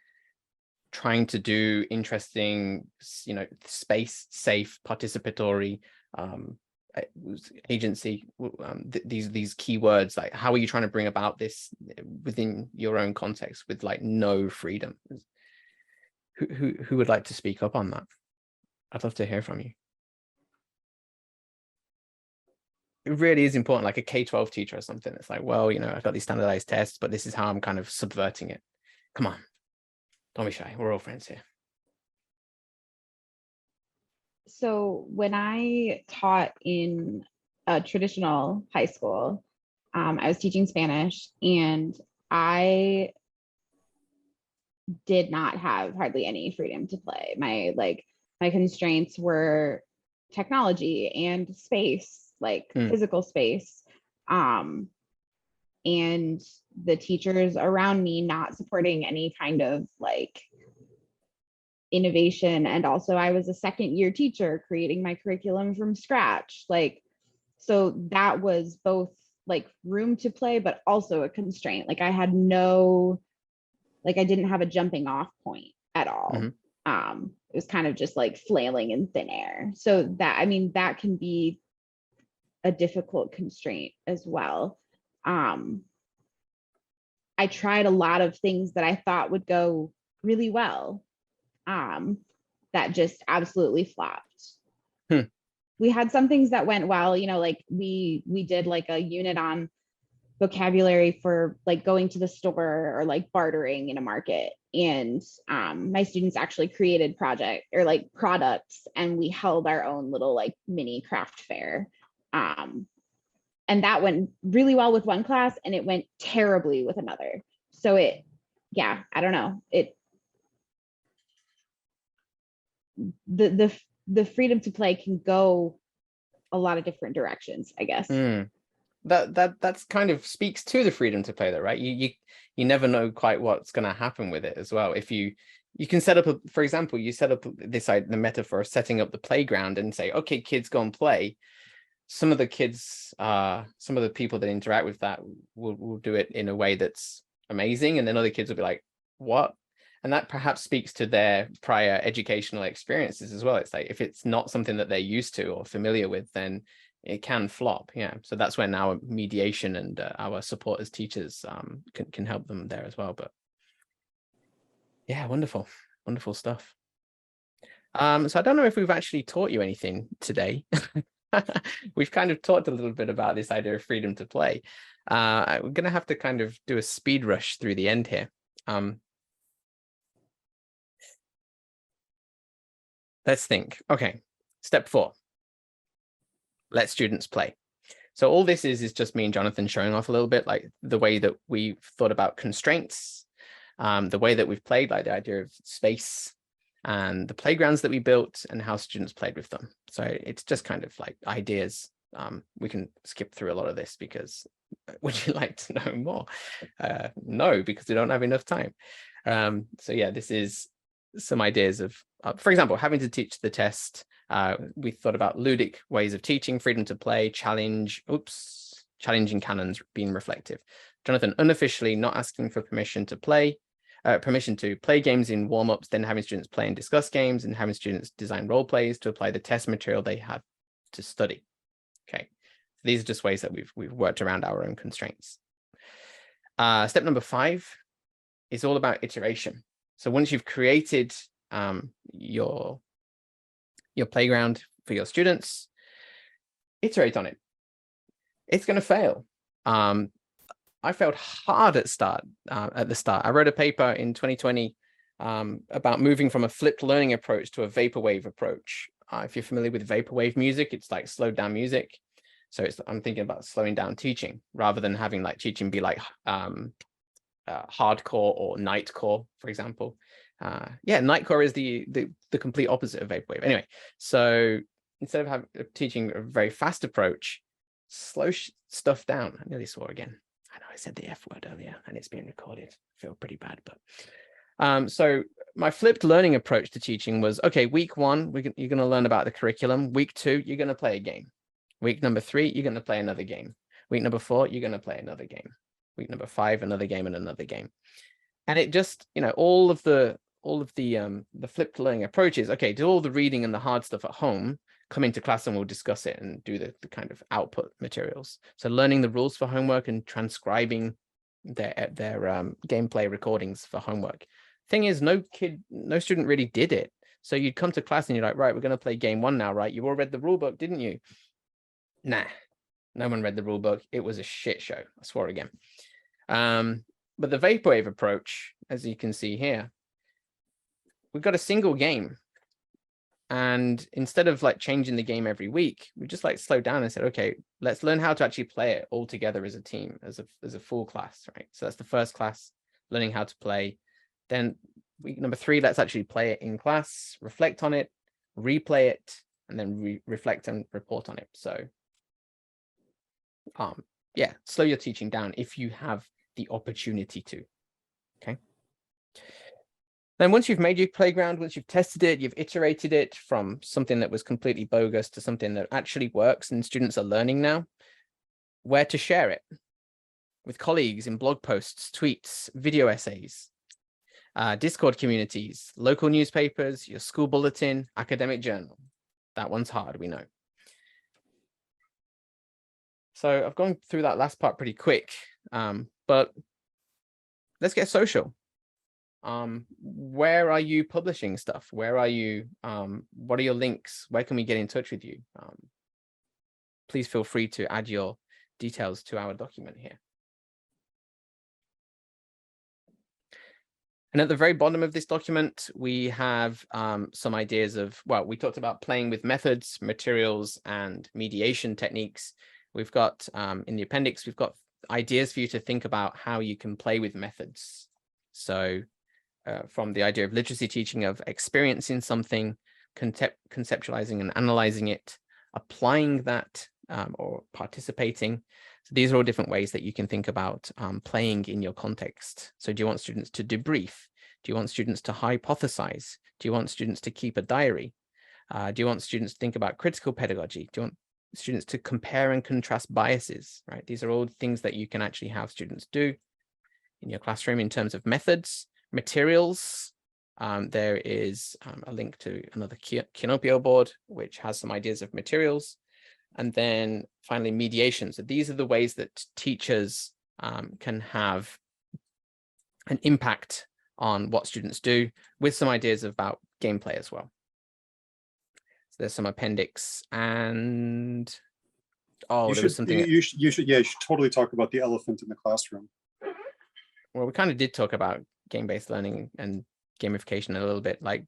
trying to do interesting, space safe, participatory agency, these keywords? Like, how are you trying to bring about this within your own context with like no freedom? Who would like to speak up on that? I'd love to hear from you. It really is important, like a K-12 teacher or something. It's like, well, I've got these standardized tests, but this is how I'm kind of subverting it. Come on, don't be shy. We're all friends here. So when I taught in a traditional high school, I was teaching Spanish, and I did not have hardly any freedom to play. My constraints were technology and space, like physical space, and the teachers around me not supporting any kind of like innovation. And also I was a second-year teacher creating my curriculum from scratch. So that was both like room to play, but also a constraint. Like I didn't have a jumping off point at all. It was kind of just like flailing in thin air. So that, I mean, that can be a difficult constraint as well. I tried a lot of things that I thought would go really well, that just absolutely flopped. We had some things that went well, you know, like we did like a unit on vocabulary for like going to the store or like bartering in a market. And my students actually created products, and we held our own little like mini craft fair. And that went really well with one class, and it went terribly with another. So I don't know. The freedom to play can go a lot of different directions, I guess. That's kind of speaks to the freedom to play, though, right? You never know quite what's going to happen with it as well. If you can set up for example, you set up the metaphor of setting up the playground and say, okay, kids, go and play. Some of the kids, some of the people that interact with that will do it in a way that's amazing, and then other kids will be like, what? And that perhaps speaks to their prior educational experiences as well. It's like, if it's not something that they're used to or familiar with, then it can flop. Yeah. So that's when our mediation and our support as teachers can help them there as well. But yeah, wonderful stuff. So I don't know if we've actually taught you anything today. We've kind of talked a little bit about this idea of freedom to play. We're going to have to kind of do a speed rush through the end here. Let's think. Okay, step 4. Let students play. So all this is just me and Jonathan showing off a little bit, like the way that we've thought about constraints, the way that we've played, like the idea of space, and the playgrounds that we built and how students played with them. So it's just kind of like ideas. We can skip through a lot of this because would you like to know more? No, because we don't have enough time. So yeah, this is some ideas of, for example, having to teach the test. We thought about ludic ways of teaching, freedom to play, challenging canons, being reflective. Jonathan, unofficially not asking for permission to play games in warm-ups, then having students play and discuss games, and having students design role plays to apply the test material they have to study. Okay, so these are just ways that we've worked around our own constraints. Step number 5 is all about iteration. So once you've created your playground for your students, iterate on it. It's going to fail. I failed hard at the start. I wrote a paper in 2020 about moving from a flipped learning approach to a vaporwave approach. If you're familiar with vaporwave music, it's like slowed down music. So I'm thinking about slowing down teaching rather than having like teaching be like hardcore or nightcore, for example. Yeah, nightcore is the complete opposite of vaporwave. Anyway, so instead of teaching a very fast approach, slow stuff down. I nearly swore again. I know I said the F word earlier and it's being recorded. I feel pretty bad, but so my flipped learning approach to teaching was, okay, week 1, you're going to learn about the curriculum. Week 2, you're going to play a game. Week number 3, you're going to play another game. Week number 4, you're going to play another game. Week number 5, another game and another game. And it just, you know, all of the flipped learning approaches, okay, do all the reading and the hard stuff at home, come into class and we'll discuss it and do the kind of output materials. So learning the rules for homework and transcribing their gameplay recordings for homework. Thing is, no student really did it. So you'd come to class and you're like, right, we're going to play game 1 now, right? You all read the rule book, didn't you? Nah, no one read the rule book. It was a shit show. I swore again. But the vaporwave approach, as you can see here, we've got a single game. And instead of like changing the game every week, we just like slowed down and said, okay, let's learn how to actually play it all together as a team, as a full class, right? So that's the first class, learning how to play. Then week number 3, let's actually play it in class, reflect on it, replay it, and then reflect and report on it. So yeah, slow your teaching down if you have the opportunity to. Okay. Then once you've made your playground, once you've tested it, you've iterated it from something that was completely bogus to something that actually works and students are learning now, where to share it with colleagues in blog posts, tweets, video essays. Discord communities, local newspapers, your school bulletin, academic journal. That one's hard, we know. So I've gone through that last part pretty quick, but let's get social. Where are you publishing stuff? Where are you? What are your links? Where can we get in touch with you? Please feel free to add your details to our document here. And at the very bottom of this document, we have some ideas of, well, we talked about playing with methods, materials, and mediation techniques. We've got, in the appendix, we've got ideas for you to think about how you can play with methods. So from the idea of literacy teaching, of experiencing something, conceptualizing and analyzing it, applying that, or participating. So these are all different ways that you can think about playing in your context. So do you want students to debrief? Do you want students to hypothesize? Do you want students to keep a diary? Do you want students to think about critical pedagogy? Do you want students to compare and contrast biases, right? These are all things that you can actually have students do in your classroom in terms of methods, materials. There is a link to another Canopio board, which has some ideas of materials. And then finally, mediation. So these are the ways that teachers can have an impact on what students do, with some ideas about gameplay as well. So there's some appendix, and there was something. You should totally talk about the elephant in the classroom. Well, we kind of did talk about game-based learning and gamification a little bit. Like,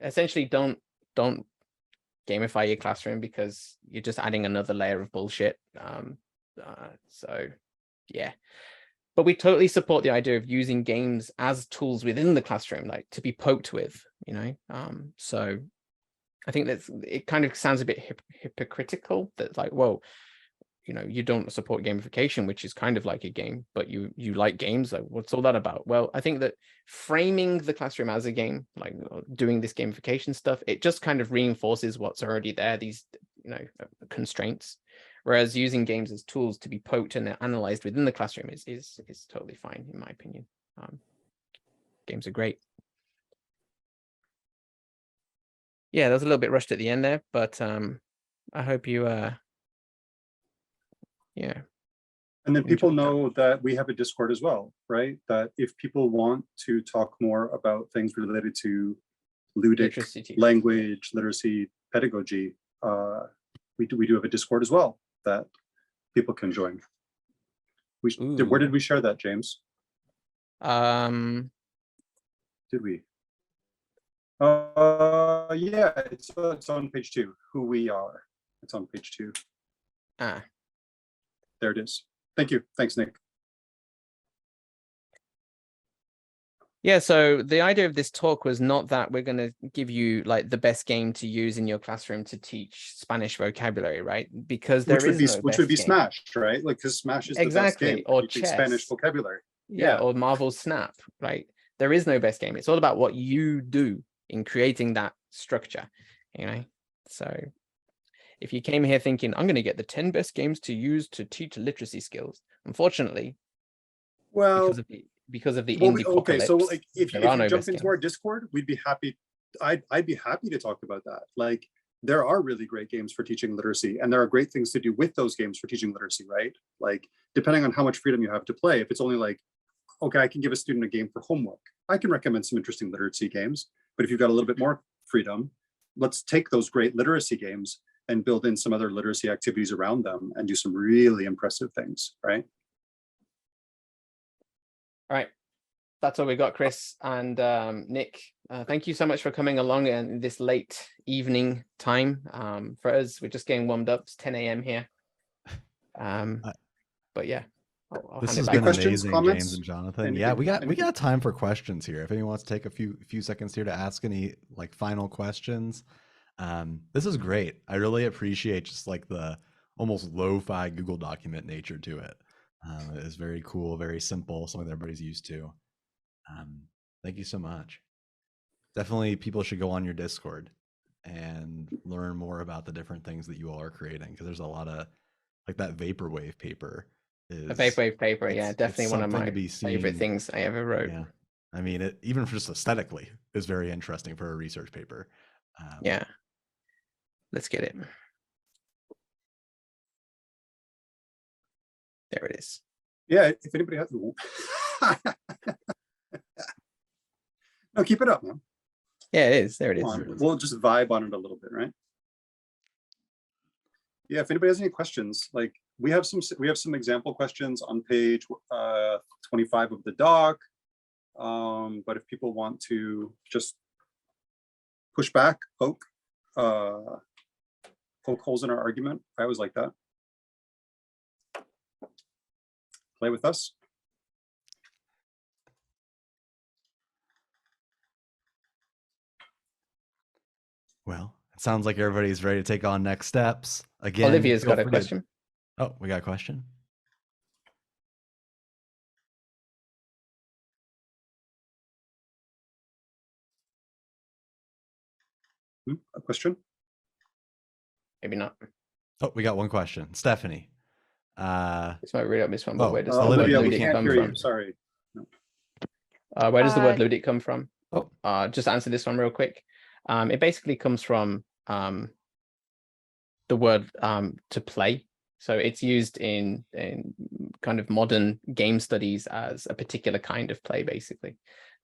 essentially, don't gamify your classroom, because you're just adding another layer of bullshit. So yeah, but we totally support the idea of using games as tools within the classroom, like to be poked with, you know. So I think that it kind of sounds a bit hypocritical, that like, whoa, you know, you don't support gamification, which is kind of like a game, but you like games. Like, what's all that about? Well, I think that framing the classroom as a game, like doing this gamification stuff, it just kind of reinforces what's already there, these, you know, constraints. Whereas using games as tools to be poked and analyzed within the classroom is totally fine, in my opinion. Games are great. Yeah, that was a little bit rushed at the end there, but I hope you yeah. And then people know that we have a Discord as well, right? That if people want to talk more about things related to Ludic language, literacy, pedagogy, we do have a Discord as well that people can join. Where did we share that, James? Did we? Yeah, it's on page 2. Who we are. It's on page 2. There it is. Thank you. Thanks, Nick. Yeah, so the idea of this talk was not that we're going to give you like the best game to use in your classroom to teach Spanish vocabulary, right? Because there which would be Smash, right? Like, because Smash is the best game or teaching Spanish vocabulary. Yeah, or Marvel's Snap, right? There is no best game. It's all about what you do in creating that structure, you know? So if you came here thinking, I'm going to get the 10 best games to use to teach literacy skills, unfortunately, well, because of the indie okay, so like if you jump into our Discord, we'd be happy. I'd be happy to talk about that. Like, there are really great games for teaching literacy, and there are great things to do with those games for teaching literacy, right? Like, depending on how much freedom you have to play. If it's only like, okay, I can give a student a game for homework, I can recommend some interesting literacy games. But if you've got a little bit more freedom, let's take those great literacy games and build in some other literacy activities around them and do some really impressive things, right? All right. That's all we got, Chris and Nick. Thank you so much for coming along in this late evening time. For us, we're just getting warmed up. It's 10 a.m. here. But yeah. This has been amazing, James and Jonathan. Yeah, we got time for questions here. If anyone wants to take a few seconds here to ask any like final questions, this is great. I really appreciate just like the almost lo-fi Google document nature to it. It is very cool, very simple, something that everybody's used to. Thank you so much. Definitely, people should go on your Discord and learn more about the different things that you all are creating, because there's a lot of like that vaporwave paper. A vaporwave paper, yeah, definitely one of my favorite things I ever wrote. Yeah, I mean, it even just aesthetically is very interesting for a research paper. Yeah, let's get it. There it is. Yeah, if anybody has, no, keep it up, man. Yeah, it is. There it is. We'll just vibe on it a little bit, right? Yeah, if anybody has any questions, like we have some example questions on page 25 of the doc. But if people want to just push back, poke holes in our argument, I always like that. Play with us. Well, it sounds like everybody's ready to take on next steps. Again, Olivia's got a question. Oh, we got a question. A question? Maybe not. Oh, we got one question. Stephanie. This might read up this one, but where does the Olivia, word we ludic can't come hear from? you. Sorry. No. Where does the word ludic come from? Just answer this one real quick. It basically comes from the word to play. So it's used in kind of modern game studies as a particular kind of play, basically.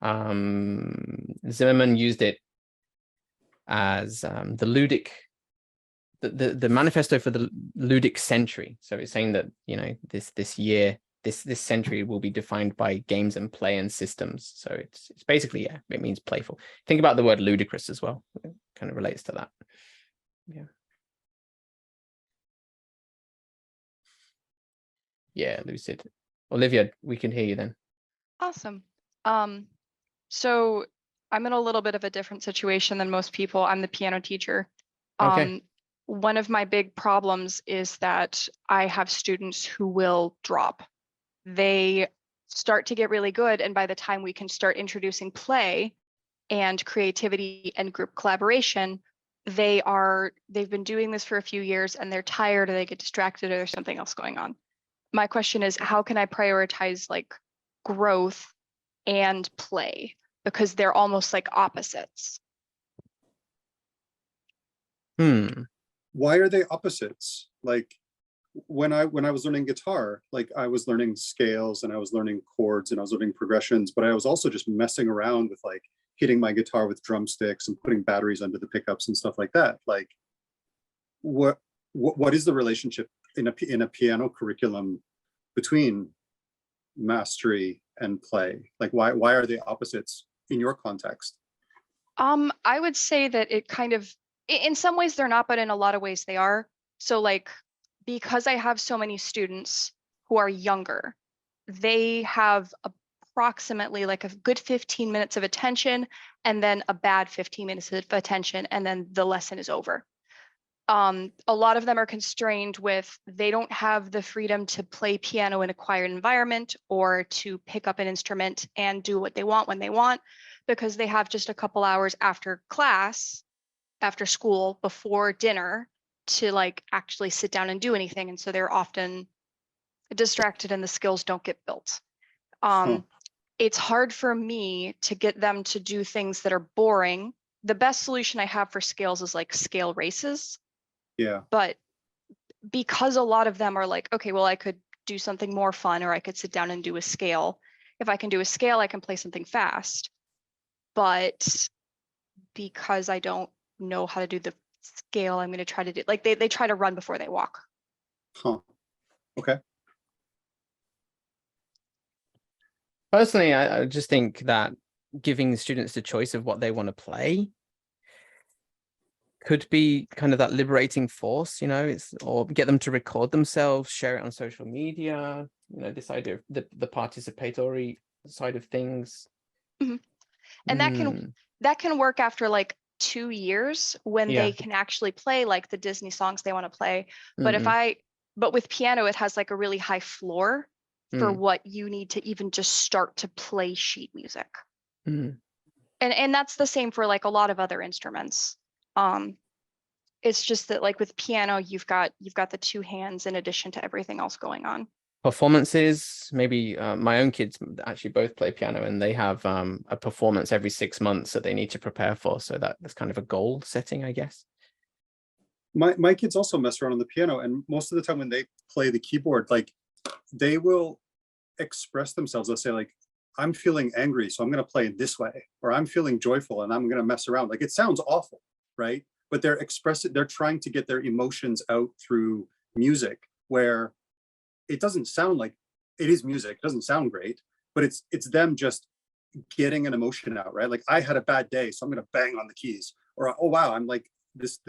Zimmerman used it as the ludic, the manifesto for the ludic century. So it's saying that, you know, this year, this century will be defined by games and play and systems. So it's basically, yeah, it means playful. Think about the word ludicrous as well. It kind of relates to that. Yeah. Yeah, lucid. Olivia, we can hear you then. Awesome. So I'm in a little bit of a different situation than most people. I'm the piano teacher. Okay. One of my big problems is that I have students who will drop. They start to get really good, and by the time we can start introducing play and creativity and group collaboration, they've been doing this for a few years and they're tired, or they get distracted, or there's something else going on. My question is, how can I prioritize like growth and play? Because they're almost like opposites. Why are they opposites? Like when I was learning guitar, like I was learning scales and I was learning chords and I was learning progressions, but I was also just messing around with like hitting my guitar with drumsticks and putting batteries under the pickups and stuff like that. Like what is the relationship in a piano curriculum between mastery and play? Like why are they opposites in your context? I would say that it kind of, in some ways they're not, but in a lot of ways they are. So like, because I have so many students who are younger, they have approximately like a good 15 minutes of attention and then a bad 15 minutes of attention, and then the lesson is over. A lot of them are constrained with, they don't have the freedom to play piano in a quiet environment or to pick up an instrument and do what they want when they want, because they have just a couple hours after class, after school, before dinner to like actually sit down and do anything. And so they're often distracted and the skills don't get built. It's hard for me to get them to do things that are boring. The best solution I have for scales is like scale races. Yeah. But because a lot of them are like, okay, well, I could do something more fun, or I could sit down and do a scale. If I can do a scale, I can play something fast. But because I don't know how to do the scale, I'm going to try to do, like they try to run before they walk. Okay. Personally, I just think that giving students the choice of what they want to play could be kind of that liberating force, you know, or get them to record themselves, share it on social media, you know, this idea of the participatory side of things. Mm-hmm. And that can work after like 2 years when they can actually play like the Disney songs they want to play. But with piano, it has like a really high floor for what you need to even just start to play sheet music. And that's the same for like a lot of other instruments. It's just that like with piano, you've got the two hands in addition to everything else going on. Performances, maybe my own kids actually both play piano, and they have a performance every 6 months that they need to prepare for. So that's kind of a goal setting, I guess. My kids also mess around on the piano, and most of the time when they play the keyboard, like they will express themselves. They'll say like, I'm feeling angry, so I'm going to play it this way, or I'm feeling joyful and I'm going to mess around. Like it sounds awful, right? But they're trying to get their emotions out through music, where it doesn't sound like it is music. It doesn't sound great, but it's them just getting an emotion out, right? Like I had a bad day, so I'm going to bang on the keys, or oh wow, I'm like this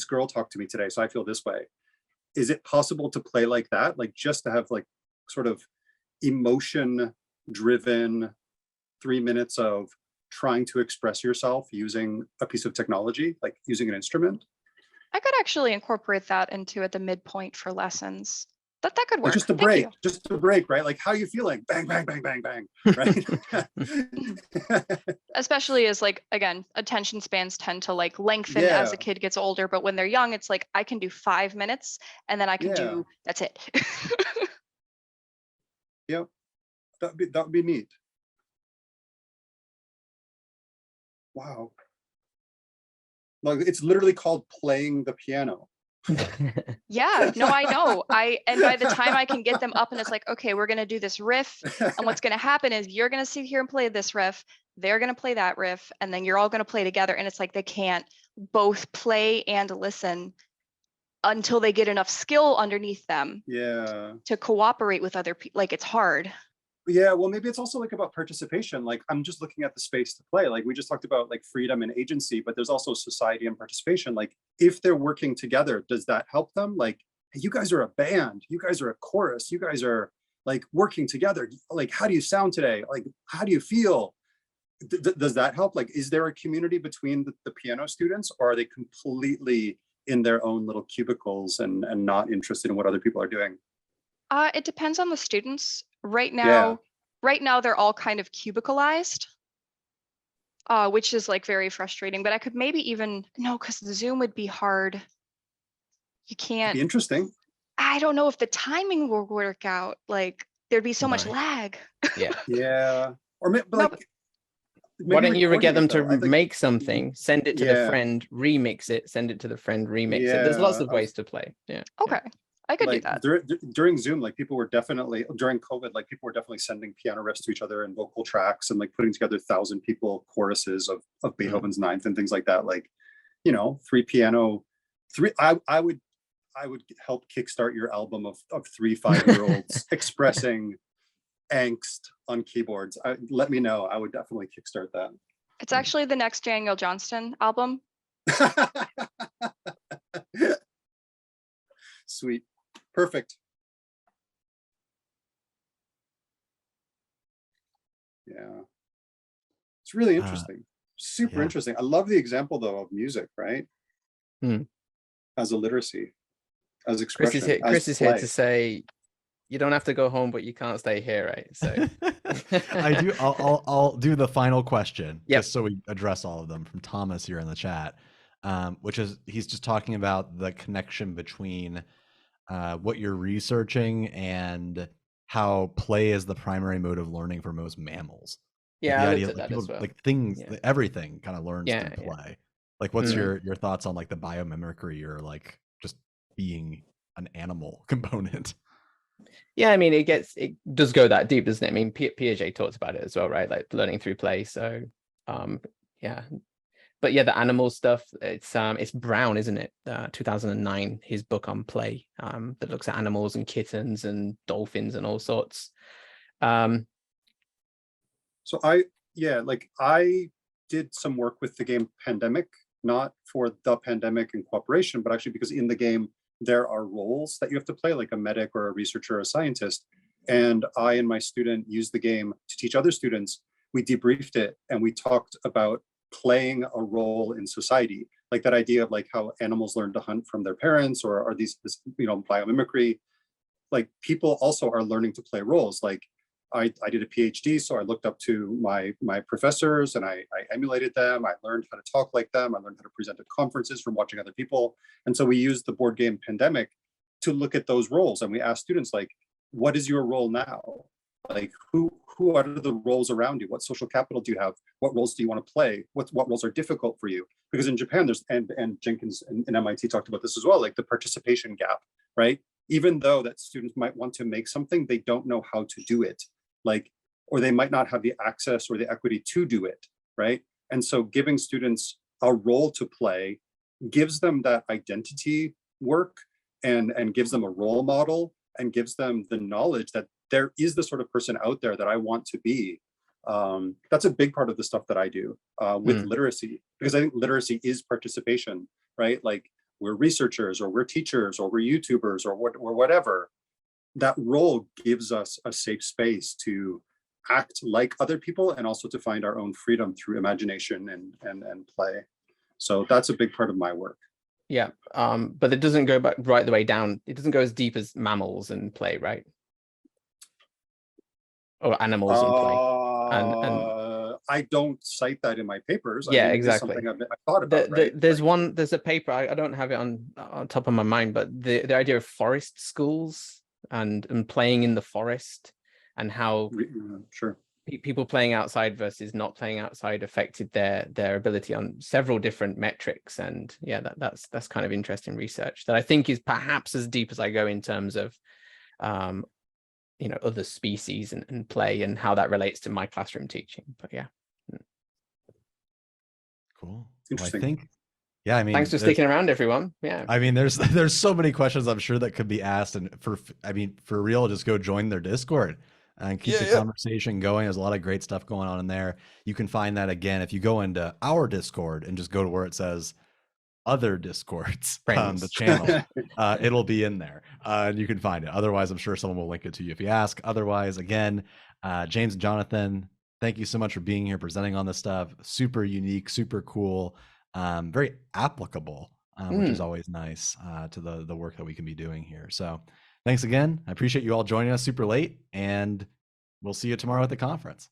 girl talked to me today, so I feel this way. Is it possible to play like that, like just to have like sort of emotion driven 3 minutes of trying to express yourself using a piece of technology, like using an instrument? I could actually incorporate that into at the midpoint for lessons. That could work. Or just a break, right? Like, how are you feeling? Bang, bang, bang, bang, bang, right? Especially as like, again, attention spans tend to like lengthen as a kid gets older, but when they're young, it's like, I can do 5 minutes and then I can do, that's it. Yep, that would be neat. Wow. Like it's literally called playing the piano. Yeah, no, I know. And by the time I can get them up and it's like, okay, we're going to do this riff. And what's going to happen is you're going to sit here and play this riff. They're going to play that riff. And then you're all going to play together. And it's like, they can't both play and listen until they get enough skill underneath them. Yeah. To cooperate with other people. Like it's hard. Yeah, well, maybe it's also like about participation. Like I'm just looking at the space to play. Like we just talked about like freedom and agency, but there's also society and participation. Like if they're working together, does that help them? Like, hey, you guys are a band, you guys are a chorus, you guys are like working together. Like, how do you sound today? Like, how do you feel? Does that help? Like, is there a community between the piano students, or are they completely in their own little cubicles and not interested in what other people are doing? It depends on the students. Right now, they're all kind of cubicalized, which is like very frustrating. But I could maybe even because the Zoom would be hard. You can't. It'd be interesting. I don't know if the timing will work out. Like there'd be so much lag. Yeah. Or but like. Why don't you get them to make something, send it to the friend, remix it, send it to the friend, remix it. There's lots of ways to play. Yeah. Okay. I could do that. During Zoom, like people were definitely, during COVID, like people were definitely sending piano riffs to each other and vocal tracks and like putting together 1,000 people choruses of Beethoven's Ninth and things like that. Like, I would help kickstart your album of 3 5-year-olds expressing angst on keyboards. Let me know. I would definitely kickstart that. It's actually the next Daniel Johnston album. Sweet. Perfect. Yeah. It's really interesting. Super interesting. I love the example though of music, right? As a literacy, as expression. Chris is here to say, you don't have to go home, but you can't stay here, right? So I do. I'll do the final question, just so we address all of them, from Thomas here in the chat, which is he's just talking about the connection between what you're researching and how play is the primary mode of learning for most mammals. Yeah, like the idea, like people, like things, everything kind of learns through play. Like, what's your thoughts on like the biomimicry or like just being an animal component? Yeah, I mean, it does go that deep, doesn't it? I mean, Piaget talks about it as well, right? Like learning through play. So, yeah. But yeah, the animal stuff, it's Brown, isn't it? 2009, his book on play, that looks at animals and kittens and dolphins and all sorts. So I did some work with the game Pandemic, not for the pandemic in cooperation, but actually because in the game, there are roles that you have to play, like a medic or a researcher or a scientist. And I and my student used the game to teach other students. We debriefed it and we talked about playing a role in society, like that idea of like how animals learn to hunt from their parents, or are this biomimicry. Like people also are learning to play roles. Like I did a PhD, so I looked up to my professors and I emulated them. I learned how to talk like them. I learned how to present at conferences from watching other people. And so we used the board game Pandemic to look at those roles. And we asked students like, what is your role now? Like who are the roles around you? What social capital do you have? What roles do you want to play? What roles are difficult for you? Because in Japan, there's, and Jenkins and MIT talked about this as well, like the participation gap, right? Even though that students might want to make something, they don't know how to do it, like, or they might not have the access or the equity to do it, right? And so giving students a role to play gives them that identity work and gives them a role model and gives them the knowledge that there is the sort of person out there that I want to be. That's a big part of the stuff that I do with literacy, because I think literacy is participation, right? Like we're researchers or we're teachers or we're YouTubers or whatever. That role gives us a safe space to act like other people and also to find our own freedom through imagination and play. So that's a big part of my work. Yeah, but it doesn't go back right the way down. It doesn't go as deep as mammals and play, right? Or animals and play. And I don't cite that in my papers. Yeah, I mean, exactly. It's something I've thought about. Right? There's a paper, I don't have it on top of my mind, but the idea of forest schools and playing in the forest and how sure people playing outside versus not playing outside affected their ability on several different metrics. And yeah, that's kind of interesting research that I think is perhaps as deep as I go in terms of you know, other species and play and how that relates to my classroom teaching. But yeah. Cool. Interesting. Well, I think, yeah, I mean, thanks for sticking around, everyone. Yeah. I mean, there's so many questions I'm sure that could be asked, and for real, just go join their Discord and keep the conversation going. There's a lot of great stuff going on in there. You can find that again if you go into our Discord and just go to where it says other Discords on the channel. It'll be in there and you can find it. Otherwise, I'm sure someone will link it to you if you ask. Otherwise, again, James and Jonathan, thank you so much for being here, presenting on this stuff. Super unique, super cool, very applicable, which is always nice to the work that we can be doing here. So thanks again. I appreciate you all joining us super late, and we'll see you tomorrow at the conference.